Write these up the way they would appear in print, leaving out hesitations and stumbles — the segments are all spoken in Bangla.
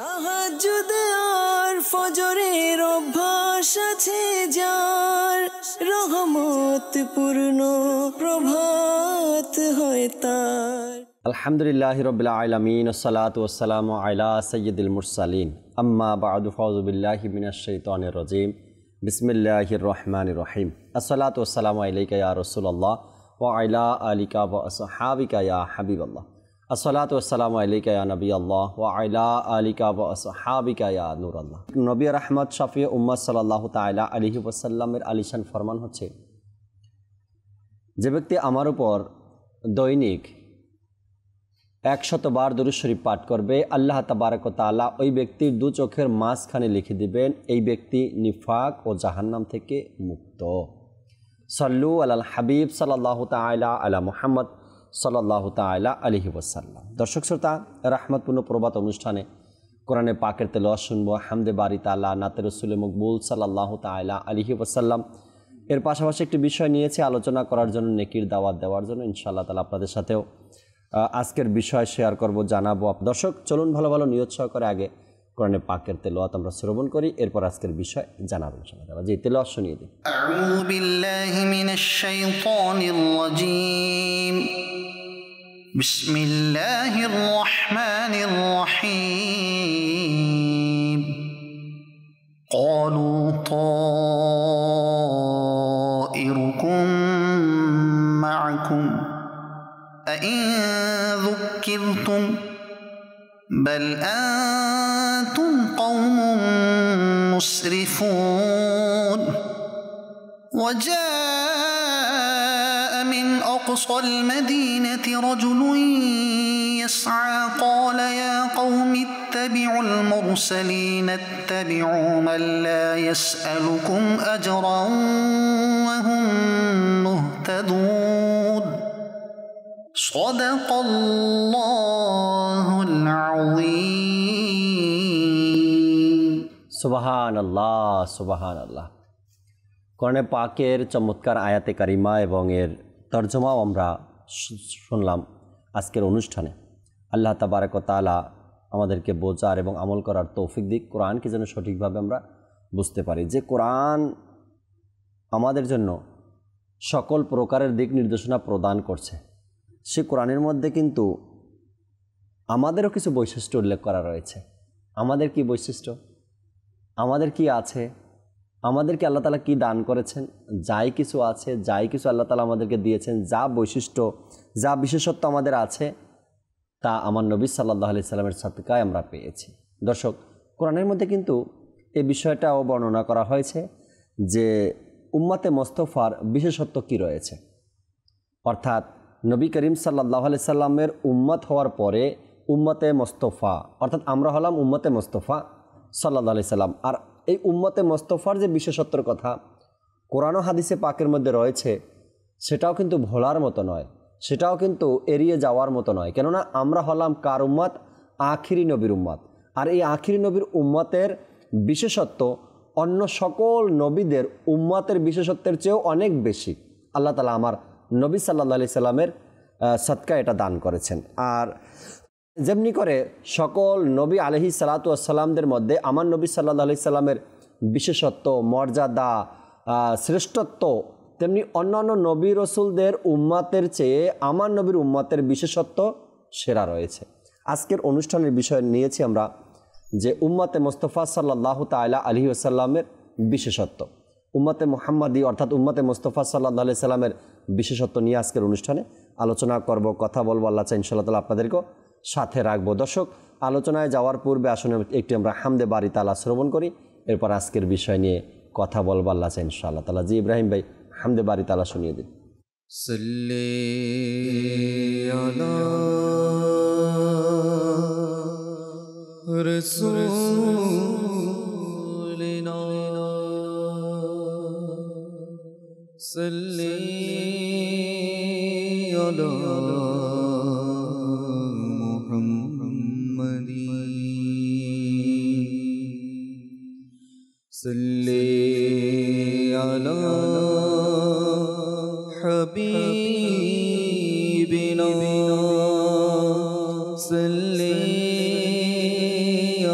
তাহাজ্জুদ আর ফজরের অভ্যাস আছে যার, রহমত পূর্ণ প্রভাত হয় তার। আলহামদুলিল্লাহি রাব্বিল আলামিন, আসসালাতু ওয়াসসালামু আলা সাইয়্যিদিল মুরসালিন, আম্মা বা'দু, ফাউযু বিল্লাহি মিনাশ শাইতানির রাজীম, বিসমিল্লাহির রহমানির রহিম। আসসালাতু ওয়াসসালামু আলাইকা ইয়া রাসূলুল্লাহ ওয়া আলা আলিকা ওয়া আসহাবিকা ইয়া হাবিবাল্লাহ। আসসালাতু ওয়াসসালামু আলাইকা ইয়া নবিয়াল্লাহ ওয়া আলা আলিকা ওয়া আসহাবিকা ইয়া নূরাল্লাহ। নবী রাহমাত শাফিয়ে উম্মাত সাল্লাল্লাহু তাআলা আলাইহি ওয়াসাল্লামের আলিশান ফরমান হচ্ছে, যে ব্যক্তি আমার উপর দৈনিক 100 বার দুরূদ শরীফ পাঠ করবে, আল্লাহ তাবারক ওয়া তাআলা ওই ব্যক্তির দু চোখের মাঝখানে লিখে দিবেন এই ব্যক্তি নিফাক ও জাহান্নাম থেকে মুক্ত। সাল্লু আলাল হাবিব সাল্লাল্লাহু তাআলা আলা মুহাম্মদ সাল্লাল্লাহু তাআলা আলাইহি ওয়াসাল্লাম। দর্শক শ্রোতা, রাহমাতপূর্ণ প্রভাত অনুষ্ঠানে কোরআনে পাকের তেলাওয়াত শুনবো, হামদে বারি তাআলা, নাতে রাসূলে মকবুল সাল্লাল্লাহু তাআলা আলাইহি ওয়াসাল্লাম। এর পাশাপাশি একটি বিষয় নিয়েছি আলোচনা করার জন্য, নেকির দাওয়াত দেওয়ার জন্য। ইনশাআল্লাহ তাআলা আপনাদের সাথেও আজকের বিষয় শেয়ার করব, জানাবো। দর্শক চলুন ভালো ভালো নিয়ত সহকারে আগে কোরআনে পাকের তেলাওয়াত আমরা শ্রবণ করি, এরপর আজকের বিষয় জানাবো ইনশাআল্লাহ। জি, তেলাওয়াত শুনিয়ে দিই। আউযু বিল্লাহি মিনাশ শাইতানির রাজীম। বিসমিল্লাহির রহমানির রহিম। ক্বালু তাইরুকুম মা'আকুম আইন যুক্কিরতুম বাল আনতুম কওমুন মুসরিফুন। وجاء من أقصى المدينة رجل يسعى قال يا قوم اتبعوا المرسلين اتبعوا من لا يسألكم أجرا وهم مهتدون صدق الله العظيم। সুবহানাল্লাহ, সুবহানাল্লাহ। কোরআনে পাকের চমৎকার আয়াতে কারিমা এবং এর তর্জমাও আমরা শুনলাম আজকের অনুষ্ঠানে। আল্লাহ তাবারক ওয়া তাআলা আমাদেরকে বোঝার এবং আমল করার তৌফিক দিক, কোরআনকে যেন সঠিকভাবে আমরা বুঝতে পারি, যে কোরআন আমাদের জন্য সকল প্রকারের দিক নির্দেশনা প্রদান করছে। সে কোরআনের মধ্যে কিন্তু আমাদেরও কিছু বৈশিষ্ট্য উল্লেখ করা রয়েছে। আমাদের কি বৈশিষ্ট্য, আমাদের কি আছে, আমাদেরকে আল্লাহ তাআলা কি দান করেছেন, যাই কিছু আছে, যাই কিছু আল্লাহ তাআলা আমাদেরকে দিয়েছেন, যা বৈশিষ্ট্য, যা বিশেষত্ব আমাদের আছে, তা আমার নবী সাল্লাল্লাহু আলাইহি সাল্লামের সাদকায় আমরা পেয়েছি। দর্শক, কোরআনের মধ্যে কিন্তু এই বিষয়টাও বর্ণনা করা হয়েছে যে উম্মতে মোস্তফার বিশেষত্ব কি রয়েছে। অর্থাৎ নবী করিম সাল্লাল্লাহু আলাইহি সাল্লামের উম্মত হওয়ার পরে উম্মতে মোস্তফা, অর্থাৎ আমরা হলাম উম্মতে মোস্তফা সাল্লাল্লাহু আলাইহি সাল্লাম। আর এই উম্মতে মোস্তফার যে বিশেষত্বর কথা কোরআন ও হাদিসে পাকের মধ্যে রয়েছে, সেটাও কিন্তু ভোলার মতো নয়, সেটাও কিন্তু এড়িয়ে যাওয়ার মতো নয়। কেননা আমরা হলাম কার উম্মত? আখিরি নবীর উম্মত। আর এই আখিরি নবীর উম্মতের বিশেষত্ব অন্য সকল নবীদের উম্মতের বিশেষত্বের চেয়েও অনেক বেশি। আল্লাহ তাআলা আমার নবী সাল্লাল্লাহু আলাইহি সাল্লামের সদকা এটা দান করেছেন। আর যেমনি করে সকল নবী আলাইহিস সালাতু ওয়াস সালামদের মধ্যে আমার নবী সাল্লাল্লাহু আলাইহি সাল্লামের বিশেষত্ব, মর্যাদা, শ্রেষ্ঠত্ব, তেমনি অন্যান্য নবী রসুলদের উম্মতের চেয়ে আমার নবীর উম্মতের বিশেষত্ব সেরা রয়েছে। আজকের অনুষ্ঠানের বিষয় নিয়েছি আমরা যে উম্মতে মোস্তফা সাল্লাল্লাহু তাআলা আলাইহি ওয়াসাল্লামের বিশেষত্ব, উম্মতে মুহাম্মাদি অর্থাৎ উম্মতে মোস্তফা সাল্লাল্লাহু আলাইহি সাল্লামের বিশেষত্ব নিয়ে আজকের অনুষ্ঠানে আলোচনা করব, কথা বলবো। আল্লাহ চাই ইনশাআল্লাহ তাআলা আপনাদেরকেও সাথে রাখবো। দর্শক, আলোচনায় যাওয়ার পূর্বে আসলে একটি আমরা হামদে বারি তাআলা শ্রবণ করি, এরপর আজকের বিষয় নিয়ে কথা বলবো। আল্লাহ চাই ইনশাআল্লাহ তাআলা। জি ইব্রাহিম ভাই, হামদে বারি তাআলা শুনিয়ে দিন। সাল্লি আলা রাসূলিনা সাল্লি আলা صلی علی حبیبنا صلی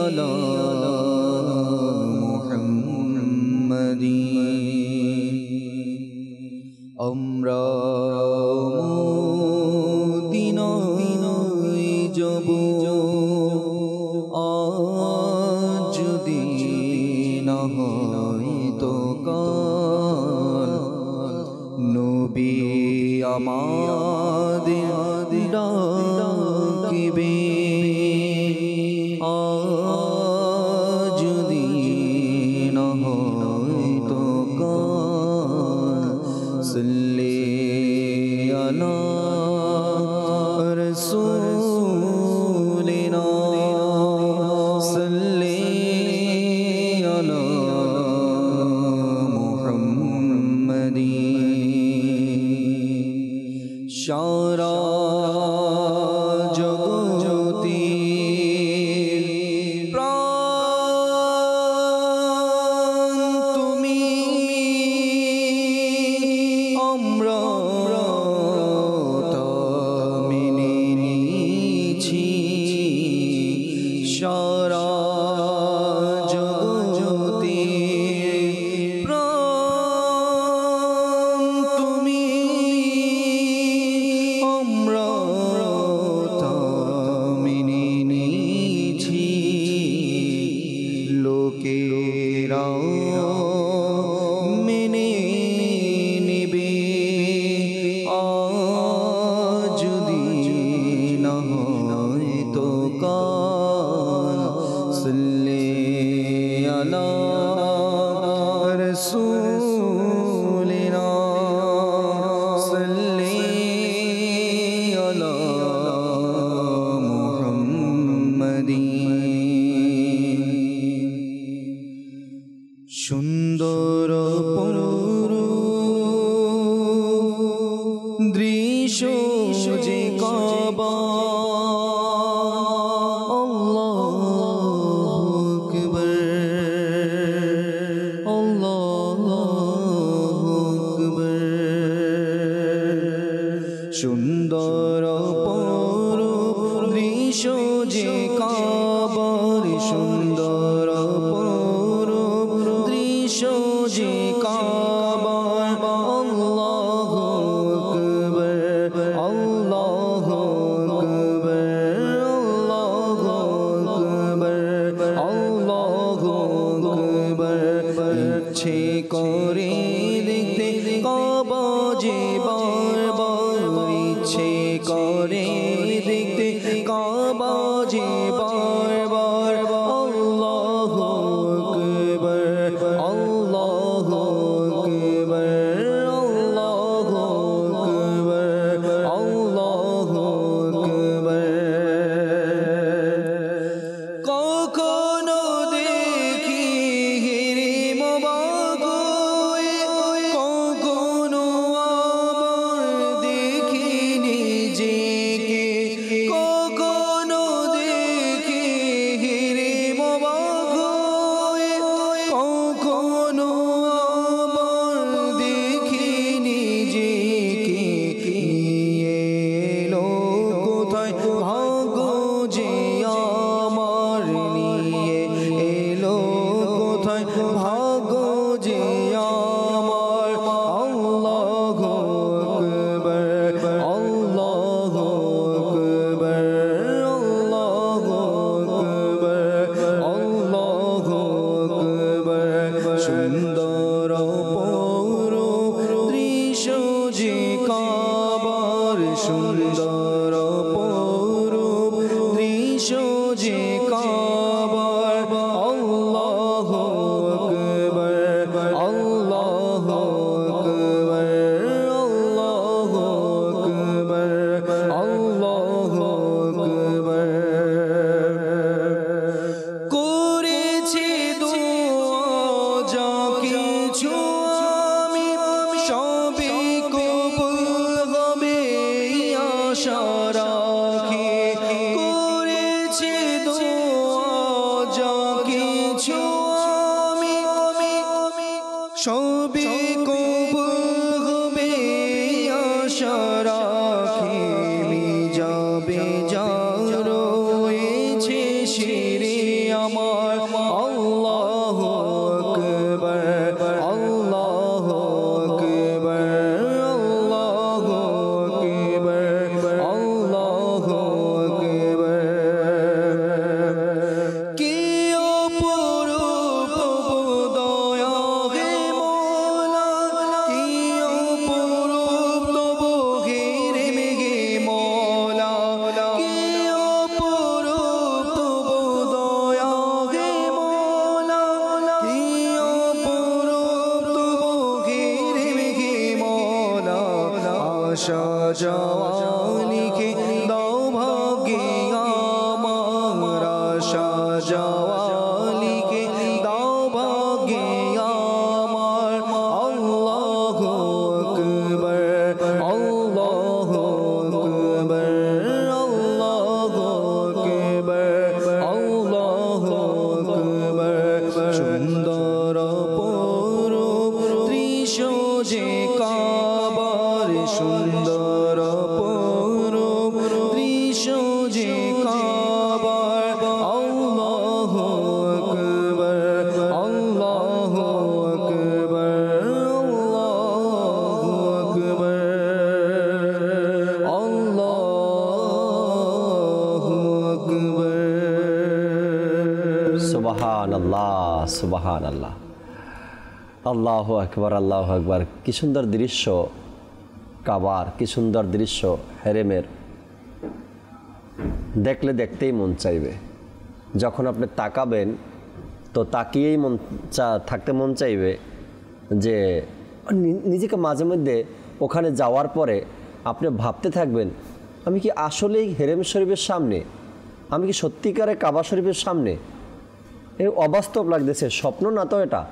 আলা মুহাম্মাদিন আমরা মদিনায় যাব আজ যদি না হয় তো কাল নবী আমাদের ডাকিবে আজ যদি না হয় তো কাল সাল্লি আলা রাসূলিনা সাল্লি আলা মুহাম্মাদিন সারা জগতে প্রাণ তুমি আমরা তা মেনে নিয়েছি সারা জগতে প্রাণ তুমি আমরা তা মেনে নিয়েছি লোকেরা মেনে নেবে আজ যদি না হয় তো কাল সাল্লি আলা রাসূলিনা সাল্লি আলা মুহাম্মাদিন সুন্দর দৃশ্য যে কাবা আল্লাহু আকবার আল্লাহু আকবার সুন্দর দৃশ্য যে কাবার সুন্দর দৃশ্য যে কাবার আল্লাহু আকবার আল্লাহু আকবার আল্লাহু আকবার ইচ্ছে করে দেখতে কাবা যে বারবার ইচ্ছে করে দেখতে কাবা যে বারবার আল্লাহু আকবার আল্লাহু আকবার আল্লাহু আকবার আল্লাহু আকবার কখনো দেখি রে মোবাগো কখনো আবার দেখি নিজেকে কখনো দেখি রে মোবাগো কখনো আবার দেখি নিজেকে নিয়ে এলো কোথায় ভাগ্য যে আমার নিয়ে এলো কোথায় ভাগ্য যে আমার আল্লাহু আকবার আল্লাহু আকবার আল্লাহু আকবার আল্লাহু আকবার সুন্দর দৃশ্য যে কাবার সুন্দর দৃশ্য যে কাবার আল্লাহু আকবার আল্লাহু আকবার আল্লাহু আকবার আল্লাহু আকবার করেছি দোয়া যা কিছু আমি সবই কবুল হবে আশা রাখি করেছি দোয়া যা কিছু আমি সবই কবুল হবে আশা রাখি যাবে যা রয়েছে শিরে আমার যাওয়া লিখে দাও ভাগ্যে আমার আশা যাওয়া লিখে দাও ভাগ্যে আমার আল্লাহু আকবার আল্লাহু আকবার আল্লাহু আকবার আল্লাহু আকবার সুন্দর অপরূপ দৃশ্য যে কাবার সুন্দর অপরূপ দৃশ্য যে কাবার আল্লাহু আকবার আল্লাহু আকবার আল্লাহু আকবার আল্লাহু আকবার সুবহানাল্লাহ সুবহানাল্লাহ আল্লাহু আকবার আল্লাহু আকবার। কি সুন্দর দৃশ্য কাবার, কি সুন্দর দৃশ্য হেরেমের, দেখলে দেখতেই মন চাইবে। যখন আপনি তাকাবেন তো তাকিয়েই থাকতে মন চাইবে, যে নিজেকে মাঝে মধ্যে ওখানে যাওয়ার পরে আপনি ভাবতে থাকবেন, আমি কি আসলেই হেরেম শরীফের সামনে, আমি কি সত্যিকারে কাবা শরীফের সামনে? এর অবাস্তব লাগতেছে, স্বপ্ন না তো এটা।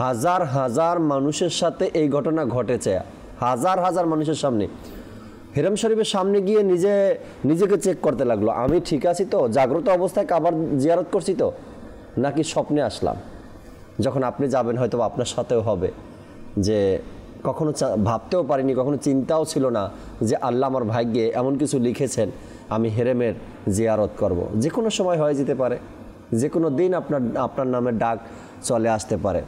হাজার হাজার মানুষের সাথে এই ঘটনা ঘটেছে, হাজার হাজার মানুষের সামনে। হেরেম শরীফের সামনে গিয়ে নিজেকে চেক করতে লাগলো, আমি ঠিক আছি তো, জাগ্রত অবস্থায় কাবার জিয়ারত করছি তো, নাকি স্বপ্নে আসলাম। যখন আপনি যাবেন হয়তো আপনার সাথেও হবে, যে কখনো ভাবতেও পারিনি, কখনো চিন্তাও ছিল না যে আল্লাহ আমার ভাগ্যে এমন কিছু লিখেছেন আমি হেরেমের জিয়ারত করব। যে কোনো সময় হয়ে যেতে পারে, যে কোনো দিন আপনার নামের ডাক চলে আসতে পারে।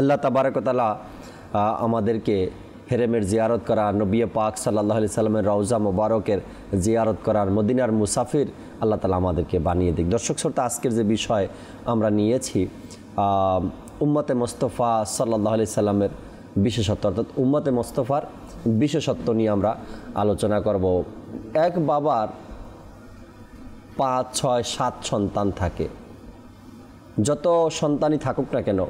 আল্লাহ তাবারক ওয়া তাআলা আমাদেরকে হেরেমের জিয়ারত করার, নবী পাক সাল্লাল্লাহু আলাইহি সাল্লামের রওজা মোবারকের জিয়ারত করার মদিনার মুসাফির আল্লাহ তাআলা আমাদেরকে বানিয়ে দিক। দর্শক শ্রোতা, আজকের যে বিষয় আমরা নিয়েছি উম্মতে মুস্তাফা সাল্লাল্লাহু আলাইহি সাল্লামের বিশেষত্ব, অর্থাৎ উম্মতে মুস্তাফার বিশেষত্ব নিয়ে আমরা আলোচনা করব। এক বাবার 5, 6, 7 সন্তান থাকে, যত সন্তানই থাকুক না কেন,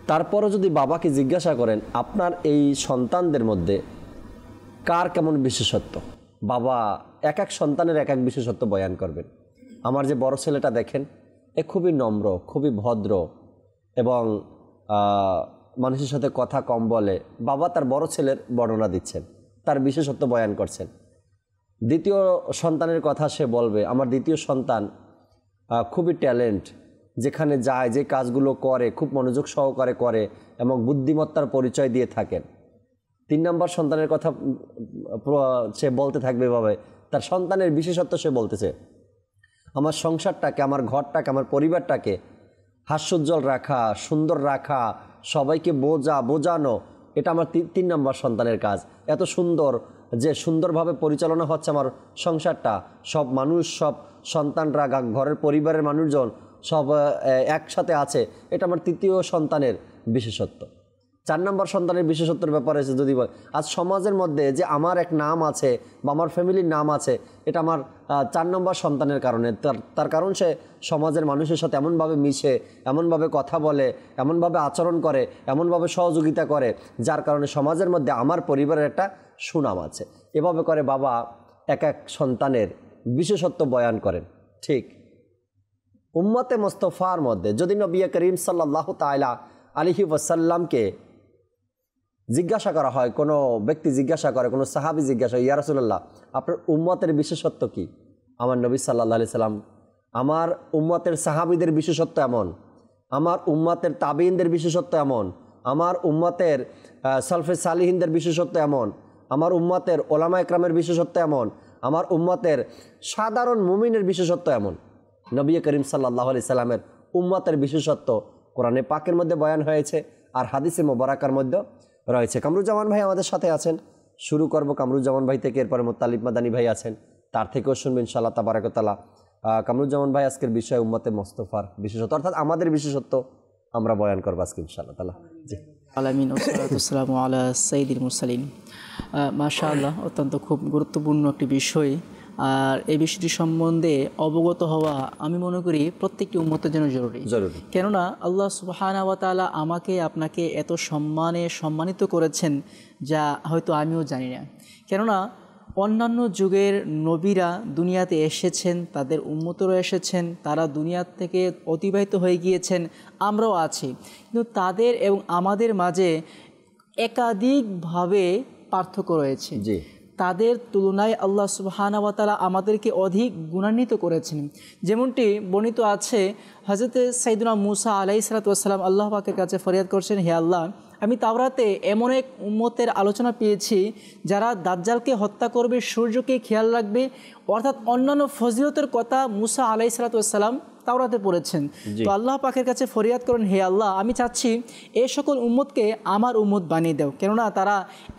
তারপরও যদি বাবাকে জিজ্ঞাসা করেন আপনার এই সন্তানদের মধ্যে কার কেমন বিশেষত্ব, বাবা এক এক সন্তানের এক এক বিশেষত্ব বয়ান করবেন। আমার যে বড় ছেলেটা দেখেন, এ খুবই নম্র, খুবই ভদ্র এবং মানুষের সাথে কথা কম বলে। বাবা তার বড় ছেলের বর্ণনা দিচ্ছেন, তার বিশেষত্ব বয়ান করছেন। দ্বিতীয় সন্তানের কথা সে বলবে, আমার দ্বিতীয় সন্তান খুবই ট্যালেন্ট, যেখানে যায় যে কাজগুলো করে খুব মনোযোগ সহকারে করে এবং বুদ্ধিমত্তার পরিচয় দিয়ে থাকেন। 3 নম্বর সন্তানের কথা সে বলতে থাকবে এভাবে, তার সন্তানের বিশেষত্ব সে বলতেছে, আমার সংসারটাকে, আমার ঘরটাকে, আমার পরিবারটাকে হাস্যোজ্জ্বল রাখা, সুন্দর রাখা, সবাইকে বোঝানো, এটা আমার 3 নম্বর সন্তানের কাজ। এত সুন্দর যে সুন্দরভাবে পরিচালনা হচ্ছে আমার সংসারটা, সব মানুষ, সব সন্তানরা, ঘরের পরিবারের মানুষজন সব একসাথে আছে, এটা আমার 3য় সন্তানের বিশেষত্ব। 4 নম্বর সন্তানের বিশেষত্বের ব্যাপারে যদি বল, আজ সমাজের মধ্যে যে আমার এক নাম আছে বা আমার ফ্যামিলির নাম আছে, এটা আমার 4 নম্বর সন্তানের কারণে। তার কারণ সে সমাজের মানুষের সাথে এমনভাবে মিশে, এমনভাবে কথা বলে, এমনভাবে আচরণ করে, এমনভাবে সহযোগিতা করে, যার কারণে সমাজের মধ্যে আমার পরিবারের একটা সুনাম আছে। এভাবে করে বাবা এক এক সন্তানের বিশেষত্ব বয়ান করেন। ঠিক উম্মতে মুস্তাফার মধ্যে যদি নবী করিম সাল্লাল্লাহু তাআলা আলাইহি ওয়াসাল্লামকে জিজ্ঞাসা করা হয়, কোনো ব্যক্তি জিজ্ঞাসা করে, কোনো সাহাবী জিজ্ঞাসা, ইয়া রাসূলুল্লাহ আপনার উম্মতের বিশেষত্ব কি? আমার নবী সাল্লাল্লাহু আলাইহি সাল্লাম, আমার উম্মতের সাহাবীদের বিশেষত্ব এমন, আমার উম্মতের তাবিঈনদের বিশেষত্ব এমন, আমার উম্মতের সালফে সালিহিনদের বিশেষত্ব এমন, আমার উম্মতের ওলামা একরামের বিশেষত্ব এমন, আমার উম্মতের সাধারণ মুমিনের বিশেষত্ব এমন। নবী করিম সাল্লাল্লাহু আলাইহি সাল্লামের উম্মতের বিশেষত্ব কোরআনে পাকের মধ্যে বয়ান হয়েছে আর হাদিসে মোবারকার মধ্যে রয়েছে। কামরুজ্জামান ভাই আমাদের সাথে আছেন, শুরু করব কামরুজ্জামান ভাই থেকে, এরপরে মোত্তালিব মাদানী ভাই আছেন, তার থেকেও শুনবেন ইনশাআল্লাহ তাবারাক ওয়া তাআলা। কামরুজ্জামান ভাই আজকের বিষয় উম্মতে মুস্তাফার বিশেষত্ব, অর্থাৎ আমাদের বিশেষত্ব আমরা বয়ান করব আজকে ইনশাআল্লাহ তাআলা। জি আলামিন ওয়াসসালাতু ওয়াসসালামু আলা সাইয়্যিদিল মুরসালিন। মাশাআল্লাহ, অত্যন্ত খুব গুরুত্বপূর্ণ একটি বিষয় আর এই বিষয়টি সম্বন্ধে অবগত হওয়া আমি মনে করি প্রত্যেকটি উম্মতের জন্য জরুরি। কেননা আল্লাহ সুবহানাহু ওয়া তাআলা আমাকে আপনাকে এত সম্মানিত করেছেন যা হয়তো আমিও জানি না। কেননা অন্যান্য যুগের নবীরা দুনিয়াতে এসেছেন, তাদের উম্মতরা এসেছেন, তারা দুনিয়া থেকে অতিবাহিত হয়ে গিয়েছেন, আমরাও আছি, কিন্তু তাদের এবং আমাদের মাঝে একাধিকভাবে পার্থক্য রয়েছে। তাদের তুলনায় আল্লাহ সুবহানাহু ওয়া তাআলা আমাদেরকে অধিক গুণান্বিত করেছেন। যেমনটি বর্ণিত আছে, হযরত সাইয়্যিদুনা মূসা আলাইহিস সালাতু ওয়াস সালাম আল্লাহ পাকের কাছে ফরিয়াদ করছেন, হে আল্লাহ, আমি তাওরাতে এমন এক উম্মতের আলোচনা পেয়েছি যারা দাজ্জালকে হত্যা করবে, সূর্যকে খেয়াল রাখবে, অর্থাৎ অন্যান্য ফজিলতের কথা মূসা আলাইহিস সালাতু ওয়াস সালাম তাওরাতে পড়েছেন। তো আল্লাহ পাকের কাছে ফরিয়াদ করেন, হে আল্লাহ, আমি চাচ্ছি এই সকল উম্মতকে আমার উম্মত বানিয়ে দাও, কেননা তারা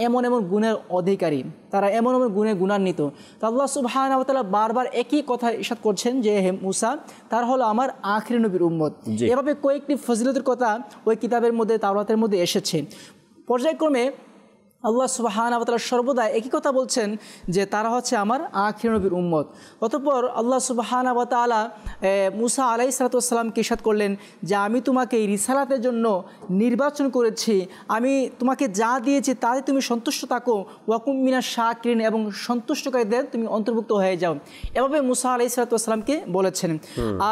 এমন গুণের অধিকারী, তারা এমন গুণে গুণান্বিত। তো আল্লাহ সুবহানাহু ওয়া তাআলা বারবার একই কথা ইরশাদ করছেন যে হে মূসা, তার হলো আমার আখিরি নবীর উম্মত। এভাবে কয়েকটি ফজিলতের কথা ওই কিতাবের মধ্যে, তাওরাতের মধ্যে এসেছে। পর্যায়ক্রমে আল্লাহ সুবহানাহু ওয়া তাআলা সর্বদা একই কথা বলছেন যে তারা হচ্ছে আমার আখিরি নবীর উম্মত। অতঃপর আল্লাহ সুবহানাহু ওয়া তাআলা মূসা আলাইহিস সালাতু ওয়াস সালামকে ইরশাদ করলেন যে আমি তোমাকে এই রিসালাতের জন্য নির্বাচন করেছি, আমি তোমাকে যা দিয়েছি তাতে তুমি সন্তুষ্ট থাকো, ওয়াকুম মিনাশ শাকিরিন, এবং সন্তুষ্টকারীদের তুমি অন্তর্ভুক্ত হয়ে যাও। এভাবে মূসা আলাইহিস সালাতু ওয়াস সালামকে বলেছেন।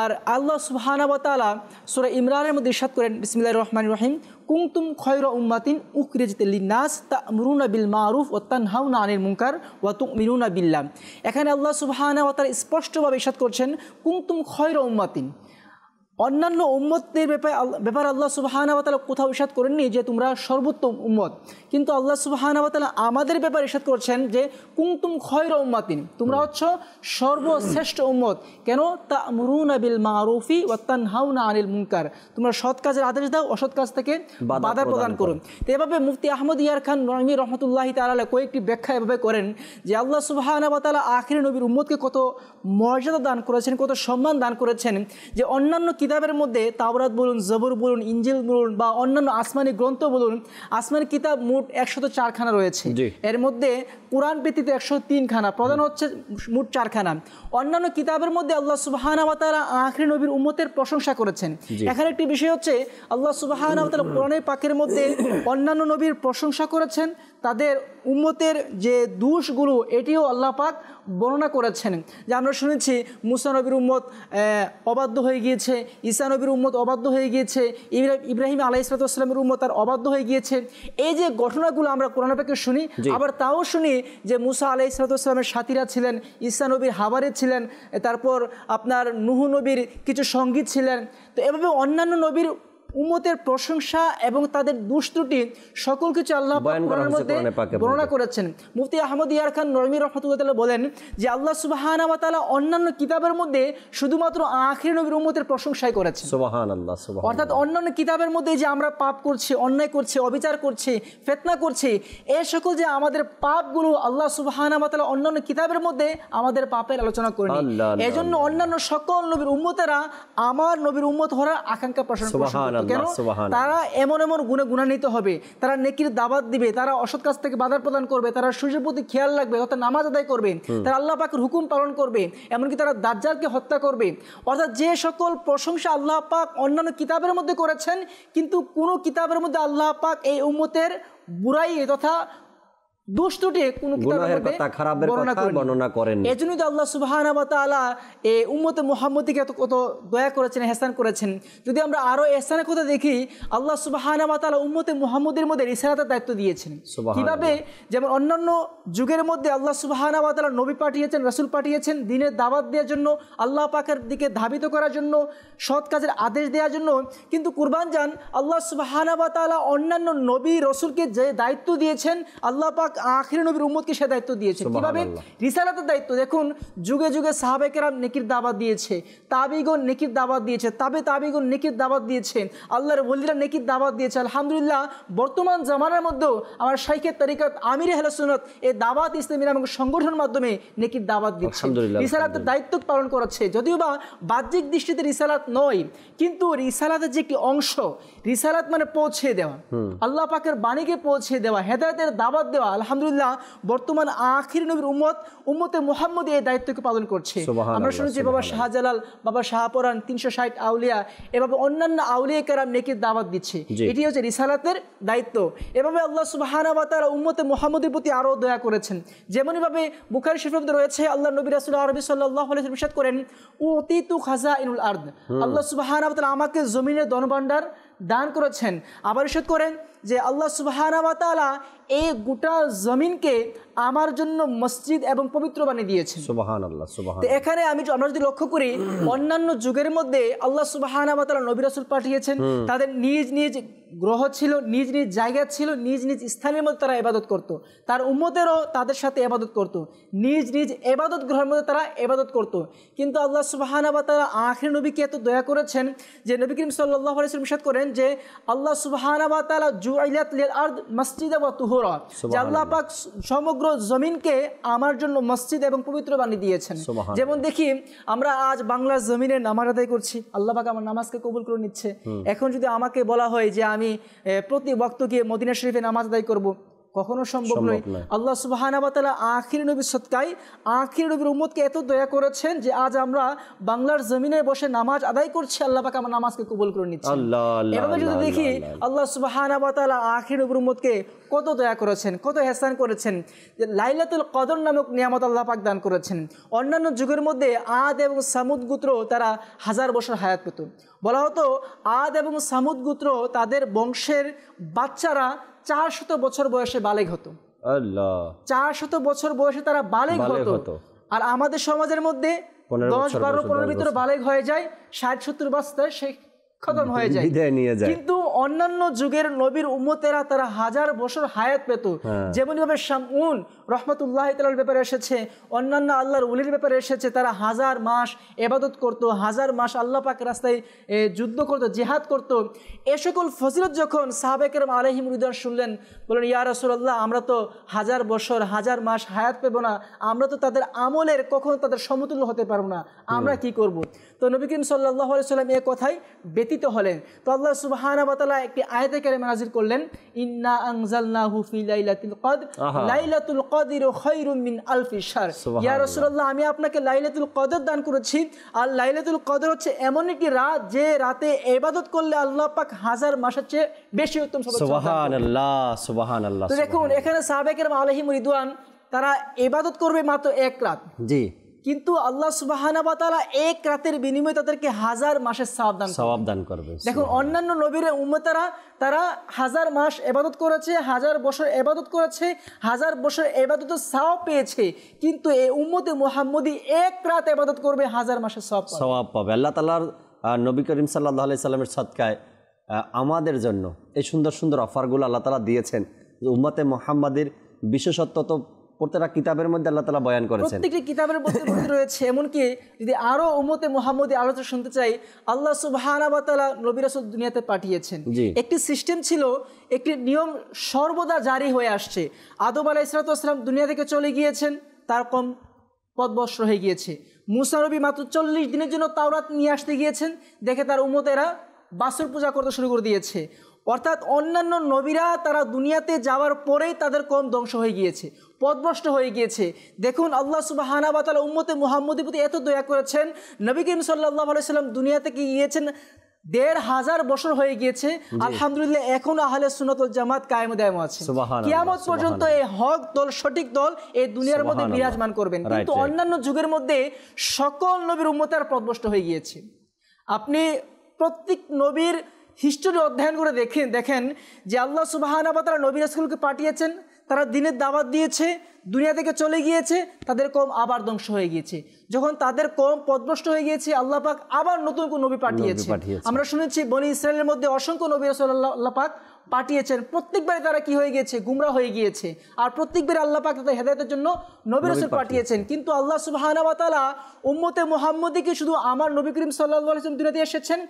আর আল্লাহ সুবহানাহু ওয়া তাআলা সূরা ইমরানের মধ্যে ইরশাদ করেন, বিসমিল্লাহির রহমানির রহিম, কুনতুম খায়রা উম্মাতিন উখরিজাত লিন-নাস তা'মুরুনা বিল মারুফ ওয়া তানহাউনা আনিল মুনকার ওয়া তু'মিনুনা বিল্লাহ। এখানে আল্লাহ সুবহানাহু ওয়া তাআলা স্পষ্টভাবে ইরশাদ করছেন কুনতুম খায়রা উম্মাতিন। অন্যান্য উম্মতের ব্যাপারে আল্লাহ সুবহানাহু ওয়া তাআলা কোথাও ইরশাদ করেননি যে তোমরা সর্বোত্তম উম্মত, কিন্তু আল্লাহ সুবহানাহু ওয়া তাআলা আমাদের ব্যাপারে ইরশাদ করছেন যে কুনতুম খায়রা উম্মাতিন, তোমরা হচ্ছ সর্বশ্রেষ্ঠ উম্মত। কেন? তা'মুরুনা বিল মারুফি ওয়া তানহাউনা আনিল মুনকার, তোমরা সৎ কাজের আদেশ দাও, অসৎ কাজ থেকে বাধা প্রদান করো। তো এভাবে মুফতি আহমদ ইয়ার খান নঈমী রাহমাতুল্লাহি তাআলা কয়েকটি ব্যাখ্যা এভাবে করেন যে আল্লাহ সুবহানাহু ওয়া তাআলা আখিরি নবীর উম্মতকে কত মর্যাদা দান করেছেন, কত সম্মান দান করেছেন, যে অন্যান্য কিতাবের মধ্যে তাওরাত বলুন, জবুর বলুন, ইনজিল বলুন, বা অন্যান্য আসমানি গ্রন্থ বলুন, আসমানি কিতাব মোট 104 খানা রয়েছে। এর মধ্যে কুরআন ব্যতীত 103 খানা, প্রধান হচ্ছে মোট 4 খানা। অন্যান্য কিতাবের মধ্যে আল্লাহ সুবহানাহু ওয়া তাআলা আখিরি নবীর উম্মতের প্রশংসা করেছেন। এখানে একটি বিষয় হচ্ছে আল্লাহ সুবহানাহু ওয়া তাআলা কোরআনের পাকের মধ্যে অন্যান্য নবীর প্রশংসা করেছেন, তাদের উম্মতের যে দোষগুলো এটিও আল্লাহ পাক বর্ণনা করেছেন। যে আমরা শুনেছি মুসা নবীর উম্মত অবাধ্য হয়ে গিয়েছে, ঈসা নবীর উম্মত অবাধ্য হয়ে গিয়েছে, ইব্রাহিম আলাইহিস সালামের উম্মত তার অবাধ্য হয়ে গিয়েছে। এই যে ঘটনাগুলো আমরা কোরআন পাকে শুনি, আবার তাও শুনি যে মুসা আলাইহিস সালামের সাথীরা ছিলেন, ঈসা নবীর হাওয়ারি ছিলেন, তারপর আপনার নূহ নবীর কিছু সঙ্গী ছিলেন। তো এভাবে অন্যান্য নবীর উম্মতের প্রশংসা এবং তাদের দুষ্ত্রুটি সকল কিছু আল্লাহ কোরআনের মধ্যে বর্ণনা করেছেন। মুফতি আহমদ ইয়ার খান নঈমী রাহমাতুল্লাহ বলেন যে আল্লাহ সুবহানাহু ওয়া তাআলা অন্যান্য কিতাবের মধ্যে শুধুমাত্র আখিরি নবীর উম্মতের প্রশংসাই করেছেন। সুবহানাল্লাহ, সুবহানাল্লাহ। অর্থাৎ অন্যান্য কিতাবের মধ্যে যে আমরা পাপ করছি, অন্যায় করছি, অবিচার করছি, ফিতনা করছি, এই সকল যে আমাদের পাপগুলো আল্লাহ সুবহানাহু ওয়া তাআলা অন্যান্য কিতাবের মধ্যে আমাদের পাপের আলোচনা করেনি। এজন্য অন্যান্য সকল নবীর উম্মতেরা আমার নবীর উম্মত হওয়ার আকাঙ্ক্ষা পোষণ করেন। কেন? তারা এমন গুণে গুণান্বিত হবে, তারা নেকির দাওয়াত দিবে, তারা অসৎ কাজ থেকে বাধা প্রদান করবে, তারা সূর্যের প্রতি খেয়াল রাখবে, অর্থাৎ নামাজ আদায় করবে, তারা আল্লাহ পাকের হুকুম পালন করবে, এমনকি তারা দাজ্জালকে হত্যা করবে। অর্থাৎ যে সকল প্রশংসা আল্লাহ পাক অন্যান্য কিতাবের মধ্যে করেছেন, কিন্তু কোন কিতাবের মধ্যে আল্লাহ পাক এই উম্মতের বুরাই তথা দুষ্টুটি কোন কিতাবের মধ্যে বর্ণনা করেন। এজন্যই তো আল্লাহ সুবহানাহু ওয়া তাআলা এই উম্মতে মুহাম্মদীকে কত দয়া করেছেন, ইহসান করেছেন। যদি আমরা আরো ইহসানের কথা দেখি, আল্লাহ সুবহানাহু ওয়া তাআলা উম্মতে মুহাম্মদীর মধ্যে রিসালাতের দায়িত্ব দিয়েছেন। কিভাবে? যেমন অন্যান্য যুগের মধ্যে আল্লাহ সুবহানাহু ওয়া তাআলা নবী পাঠিয়েছেন, রাসূল পাঠিয়েছেন দ্বীনের দাওয়াত দেওয়ার জন্য, আল্লাহ পাকের দিকে ধাবিত করার জন্য, সৎ কাজের আদেশ দেওয়ার জন্য। কিন্তু কুরবান যান, আল্লাহ সুবহানাহু ওয়া তাআলা অন্যান্য নবী রাসূলকে যে দায়িত্ব দিয়েছেন, আল্লাহ পাক আখিরি নবীর উম্মতকে সে দায়িত্ব দিয়েছে। কিভাবে? রিসালাতের দায়িত্ব। দেখুন, যুগে যুগে সাহাবায়ে কেরাম নেকির দাওয়াত দিয়েছে, তাবিগণ নেকির দাওয়াত দিয়েছে, তাবিগণ নেকির দাওয়াত দিয়েছে, আল্লাহর ওলিরা নেকির দাওয়াত দিয়েছে। আলহামদুলিল্লাহ, বর্তমান জামানার মধ্যেও আমার শাইখে তরিকত আমির আহলে সুন্নাত এই দাওয়াত ইসলামী নামক সংগঠনের মাধ্যমে নেকির দাওয়াত দিচ্ছে, রিসালাতের দায়িত্ব পালন করাচ্ছে। যদিও বা বাহ্যিক দৃষ্টিতে রিসালাত নয়, কিন্তু রিসালাতের যে একটি অংশ, রিসালাত মানে পৌঁছে দেওয়া, আল্লাহ পাকের বাণীকে পৌঁছে দেওয়া, হেদায়েতের দাওয়াত দেওয়া। আলহামদুলিল্লাহ বর্তমান আখির নবীর উম্মতে মুহাম্মদী এই দায়িত্বকে পালন করছে। আমরা শুনেছি বাবা শাহজালাল, বাবা শাহপরান, 360 আউলিয়া, এভাবে অন্যান্য আউলিয়া কেরাম নেকির দাওয়াত দিচ্ছে। এটি হচ্ছে রিসালাতের দায়িত্ব। এভাবে আল্লাহ সুবহানাহু ওয়া তাআলা উম্মতে মুহাম্মদীর প্রতি আরও দয়া করেছেন। যেমনইভাবে বুখারী শরীফের মধ্যে রয়েছে, আল্লাহ নবী রাসূল আরবি সাল্লাল্লাহু আলাইহি ওয়াসাল্লাম ইরশাদ করেন, উতিতু খাযাইনুল আরদ, আল্লাহ সুবহানাহু ওয়া তাআলা আমাকে জমিনের ধনভাণ্ডার দান করেছেন। আবার ইরশাদ করেন যে আল্লাহ সুবহানাহু ওয়া তাআলা এই গোটা জমিনকে আমার জন্য মসজিদ এবং পবিত্র বানিয়ে দিয়েছেন। সুবহানাল্লাহ, তো সুবহানাল্লাহ। এখানে আমরা যদি লক্ষ্য করি, অন্যান্য যুগের মধ্যে আল্লাহ সুবহানাহু ওয়া তাআলা নবী রাসূল পাঠিয়েছেন, তাদের নিজ নিজ গ্রহ ছিল, নিজ নিজ জায়গা ছিল, নিজ নিজ স্থানের মধ্যে তারা ইবাদত করত। তার উম্মতেরও তাদের সাথে ইবাদত করত, নিজ নিজ ইবাদত গ্রহের মধ্যে তারা ইবাদত করত। কিন্তু আল্লাহ সুবহানাহু ওয়া তাআলা আখির নবীকে এত দয়া করেছেন যে নবী করিম সাল্লাল্লাহু আলাইহি ওয়াসাল্লাম ইরশাদ করেন যে আল্লাহ সুবহানাহু ওয়া তাআলা জুইলাত লিল আরদ মাসজিদা ওয়া তুহুরা, যে আল্লাহ পাক সমগ্র জমিনকে আমার জন্য মসজিদ এবং পবিত্র বানিয়ে দিয়েছেন। যেমন দেখি আমরা আজ বাংলার জমিনে নামাজ আদায় করছি, আল্লাহ পাক আমার নামাজকে কবুল করে নিচ্ছে। এখন যদি আমাকে বলা হয় যে আমি প্রতি ওয়াক্ত গিয়ে মদিনা শরীফে নামাজ আদায় করব, কখনো সম্ভব নয়। আল্লাহ সুবহানাহু ওয়া তাআলা আখির নবীর সদকায় আখির নবীর উম্মতকে এত দয়া করেছেন যে আজ আমরা বাংলার জমিনে বসে নামাজ আদায় করছি, আল্লাহ পাক আমার নামাজকে কবুল করে নিচ্ছে। এভাবে যদি দেখি আল্লাহ সুবহানাহু ওয়া তাআলা আখির নবীর উম্মতকে কত দয়া করেছেন, কত ইহসান করেছেন, যে লাইলাতুল কদর নামক নিয়ামত আল্লাহ পাক দান করেছেন। অন্যান্য যুগের মধ্যে আদ এবং সামুদ গোত্র তারা 1000 বছর হায়াত পেত। বলা হতো আদ এবং সামুদ গোত্র তাদের বংশের বাচ্চারা 400 বছর বয়সে বালেগ হতো। 400 বছর বয়সে তারা বালেগ হতো। আর আমাদের সমাজের মধ্যে 10, 12, 15 ভিতরে বালেগ হয়ে যায়, 60-70 বছরে সে খতম হয়ে যায়। কিন্তু অন্যান্য যুগের নবীর উম্মতেরা তারা 1000 বছর হায়াত পেত। যেমনভাবে শামউন রহমতুল্লাহ তাআলার ব্যাপারে এসেছে, অন্যান্য আল্লাহর ওলির ব্যাপারে এসেছে, তারা 1000 মাস ইবাদত করত, 1000 মাস আল্লাহ পাকের রাস্তায় যুদ্ধ করত, জিহাদ করত। এ সকল ফজিলত যখন সাহাবায়ে কেরাম আলাইহিম রিদওয়ান শুনলেন, বলেন ইয়া রাসূলুল্লাহ, আমরা তো 1000 বছর 1000 মাস হায়াত পেব না, আমরা তো তাদের আমলের কখনো তাদের সমতুল্য হতে পারবো না, আমরা কি করব? তো নবী করিম সাল্লাল্লাহু আলাইহি ওয়াসাল্লাম এই কথাই ব্যতীত হলেন। তো আল্লাহ সুবহানাহু ওয়া তাআলা একটি আয়াতে কারিমা নাযিল করলেন, ইন্না আনজালনাহু ফি লাইলাতুল কদর, লাইলাতুল কদর খায়রুম মিন আলফি শাহর। ইয়া রাসূলুল্লাহ, আমি আপনাকে লাইলাতুল কদর দান করেছি। আর লাইলাতুল কদর হচ্ছে এমন একটি রাত যে রাতে ইবাদত করলে আল্লাহ পাক 1000 মাসের চেয়ে বেশি উত্তম। সুবহানাল্লাহ, সুবহানাল্লাহ। তো দেখুন এখানে সাহাবায়ে কেরাম আলাইহিম রিদওয়ান তারা ইবাদত করবে মাত্র 1 রাত, জি, কিন্তু আল্লাহ সুবহানাহু ওয়া তাআলা 1 রাতের বিনিময়ে তাদেরকে 1000 মাসের সওয়াব দান করবে। দেখুন অন্যান্য নবীর উম্মতেরা তারা 1000 মাস ইবাদত করেছে, 1000 বছর ইবাদত করেছে, 1000 বছর ইবাদতের সওয়াব পেয়েছে, কিন্তু এই উম্মতে মুহাম্মদী 1 রাত ইবাদত করবে, 1000 মাসের সওয়াব পাবে। আল্লাহ তাআলার নবী করিম সাল্লাল্লাহু আলাইহি সাল্লামের সদকায় আমাদের জন্য এই সুন্দর সুন্দর অফারগুলো আল্লাহ তাআলা দিয়েছেন। যে উম্মতে মুহাম্মাদীর বিশেষত্ব তো প্রত্যেকটা কিতাবের মধ্যে আল্লাহ তাআলা বয়ান করেছেন, প্রত্যেকটি কিতাবের মধ্যে রয়েছে। এমনকি যদি আরো উম্মতে মুহাম্মদী আলোচনা শুনতে চাই, আল্লাহ সুবহানাহু ওয়া তাআলা নবী রাসূল দুনিয়াতে পাঠিয়েছেন। একটি সিস্টেম ছিল, একটি নিয়ম সর্বদা জারি হয়ে আসছে। আদম আলাইহিস সালাম দুনিয়া থেকে চলে গিয়েছেন, তার কম পথভ্রষ্ট হয়ে গিয়েছে। মুসা নবী মাত্র 40 দিনের জন্য তাওরাত নিয়ে আসতে গিয়েছেন, দেখে তার উম্মতেরা বাছুর পূজা করতে শুরু করে দিয়েছে। অর্থাৎ অন্যান্য নবীরা তারা দুনিয়াতে যাওয়ার পরেই তাদের কম ধ্বংস হয়ে গিয়েছে, পথভ্রষ্ট হয়ে গিয়েছে। দেখুন আল্লাহ সুবহানাহু ওয়া তাআলা উম্মতে মুহাম্মদীর প্রতি এত দয়া করেছেন, নবী করিম সাল্লাল্লাহু আলাইহি সাল্লাম দুনিয়া থেকে গিয়েছেন 1500 বছর হয়ে গিয়েছে। আলহামদুলিল্লাহ এখনো আহলে সুন্নাত ওয়াল জামাত কায়েম দায়েম আছে। কিয়ামত পর্যন্ত এই হক দল, সঠিক দল এই দুনিয়ার মধ্যে বিরাজমান করবেন। কিন্তু অন্যান্য যুগের মধ্যে সকল নবীর উম্মতেরা পথভ্রষ্ট হয়ে গিয়েছে। আপনি প্রত্যেক নবীর হিস্টোরি অধ্যয়ন করে দেখেন যে আল্লাহ সুবহানাহু ওয়া তাআলা নবী রাসূলকে পাঠিয়েছেন, তারা দিনের দাওয়াত দিয়েছে, দুনিয়া থেকে চলে গিয়েছে, তাদের কওম আবার ধ্বংস হয়ে গিয়েছে। যখন তাদের কওম পথভ্রষ্ট হয়ে গিয়েছে, আল্লাহ পাক আবার নতুন কোন নবী পাঠিয়েছে। আমরা শুনেছি বনি ইসরায়েলের মধ্যে অসংখ্য নবী রাসূল আল্লাহ পাক পাঠিয়েছেন, প্রত্যেকবারে তারা কি হয়ে গিয়েছে, গুমরা হয়ে গিয়েছে। আর প্রত্যেকবারে আল্লাহ পাক তাদের হেদায়েতের জন্য নবী রাসূল পাঠিয়েছেন। কিন্তু আল্লাহ সুবহানাহু ওয়া তাআলা উম্মতে মুহাম্মদীকে শুধু আমার নবী করিম সাল্লাল্লাহু আলাইহি ওয়াসাল্লাম দুনিয়াতে এসেছেন,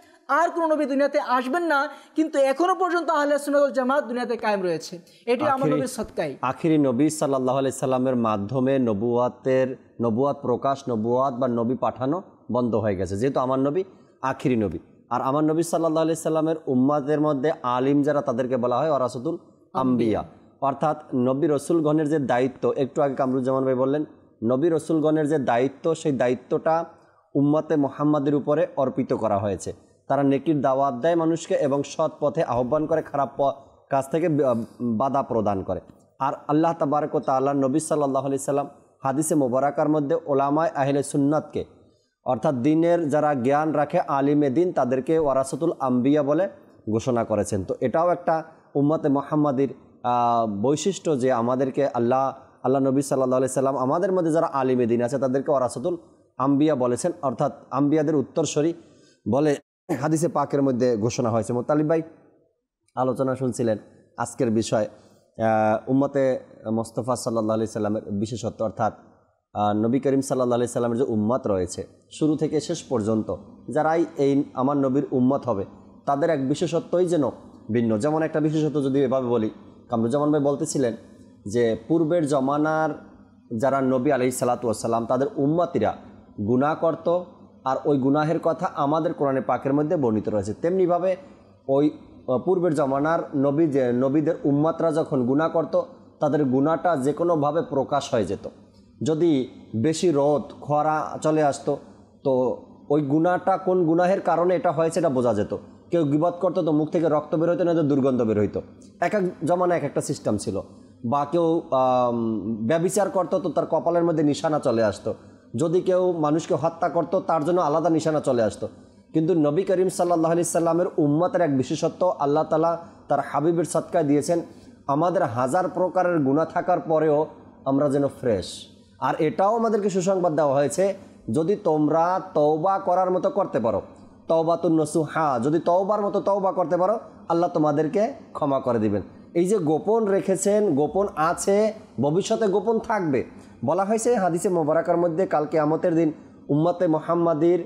আর কোন নবী দুনিয়াতে আসবেন না, কিন্তু এখনো পর্যন্ত আহলে সুন্নাত ওয়াল জামাত দুনিয়াতে কায়েম রয়েছে। এটি আমার নবীর সদকায়। আখিরি নবী সাল্লাল্লাহু আলাইহি সাল্লামের মাধ্যমে নবুয়াত প্রকাশ, নবুয়াত বা নবী পাঠানো বন্ধ হয়ে গেছে, যেহেতু আমার নবী আখিরি নবী। আর আমার নবী সাল্লাল্লাহু আলাইহি সাল্লামের উম্মাতের মধ্যে আলিম যারা, তাদেরকে বলা হয় ওয়ারাসাতুল আম্বিয়া। অর্থাৎ নবী রসুলগণের যে দায়িত্ব, একটু আগে কামরুজ্জামান ভাই বললেন নবী রসুলগণের যে দায়িত্ব, সেই দায়িত্বটা উম্মতে মুহাম্মাদের উপরে অর্পিত করা হয়েছে। তারা নেকির দাওয়াত দেয় মানুষকে এবং সৎ পথে আহ্বান করে, খারাপ কাজ থেকে বাধা প্রদান করে। আর আল্লাহ তাবারক ওয়া তাআলা নবী সাল্লাল্লাহু আলাইহি সাল্লাম হাদিসে মোবারকার মধ্যে ওলামায়ে আহলে সুন্নাতকে, অর্থাৎ দিনের যারা জ্ঞান রাখে আলিমে দিন, তাদেরকে ওয়ারাসাতুল আম্বিয়া বলে ঘোষণা করেছেন। তো এটাও একটা উম্মতে মুহাম্মাদির বৈশিষ্ট্য যে আমাদেরকে আল্লাহ নবী সাল্লাল্লাহু আলাইহি সাল্লাম আমাদের মধ্যে যারা আলিমে দিন আছে তাদেরকে ওয়ারাসাতুল আম্বিয়া বলেছেন, অর্থাৎ আম্বিয়াদের উত্তরসূরি বলে হাদিসে পাকের মধ্যে ঘোষণা হয়েছে। মোতালিব ভাই আলোচনা শুনছিলেন আজকের বিষয় উম্মতে মোস্তফা সাল্লাল্লাহু আলাইহি সাল্লামের বিশেষত্ব, অর্থাৎ নবী করিম সাল্লাল্লাহু আলাইহি সাল্লামের যে উম্মত রয়েছে শুরু থেকে শেষ পর্যন্ত যারাই এই আমার নবীর উম্মত হবে তাদের এক বিশেষত্বই যেন ভিন্ন। যেমন একটা বিশেষত্ব যদি এভাবে বলি, কামরুজ্জামান ভাই বলতেছিলেন যে পূর্বের জমানার যারা নবী আলাইহিস সালাতু ওয়াস সালাম তাদের উম্মতিরা গুনাহ করত, আর ওই গুনাহের কথা আমাদের কোরআনে পাকের মধ্যে বর্ণিত রয়েছে। তেমনিভাবে ওই পূর্বের জমানার নবীদের উম্মতরা যখন গুনাহ করত তাদের গুনাহটা যে কোনোভাবে প্রকাশ হয়ে যেত। যদি বেশি রোদ খরা চলে আসতো তো ওই গুনাহটা কোন গুনাহের কারণে এটা হয়েছে এটা বোঝা যেত। কেউ গীবত করতো তো মুখ থেকে রক্ত বের হইতো, নয়তো দুর্গন্ধ বের হইতো। এক এক জমানায় এক একটা সিস্টেম ছিল। বা কেউ ব্যভিচার করতো তো তার কপালের মধ্যে নিশানা চলে আসতো। যদি কেউ মানুষকে হত্যা করতো তার জন্য আলাদা নিশানা চলে আসতো। কিন্তু নবী করিম সাল্লাল্লাহু আলাইহি সাল্লামের উম্মতের এক বিশেষত্ব আল্লাহ তাআলা তার হাবিবের সদকায় দিয়েছেন, আমাদের হাজার প্রকারের গুনাহ থাকার পরেও আমরা যেন ফ্রেশ। আর এটাও আমাদেরকে সুসংবাদ দেওয়া হয়েছে, যদি তোমরা তওবা করার মতো করতে পারো, তওবাতুন নসুহা, যদি তওবার মতো তওবা করতে পারো আল্লাহ তোমাদেরকে ক্ষমা করে দিবেন। এই যে গোপন রেখেছেন, গোপন আছে, ভবিষ্যতে গোপন থাকবে। বলা হয়েছে হাদিসে মোবারকার মধ্যে কাল কিয়ামতের দিন উম্মতে মুহাম্মাদির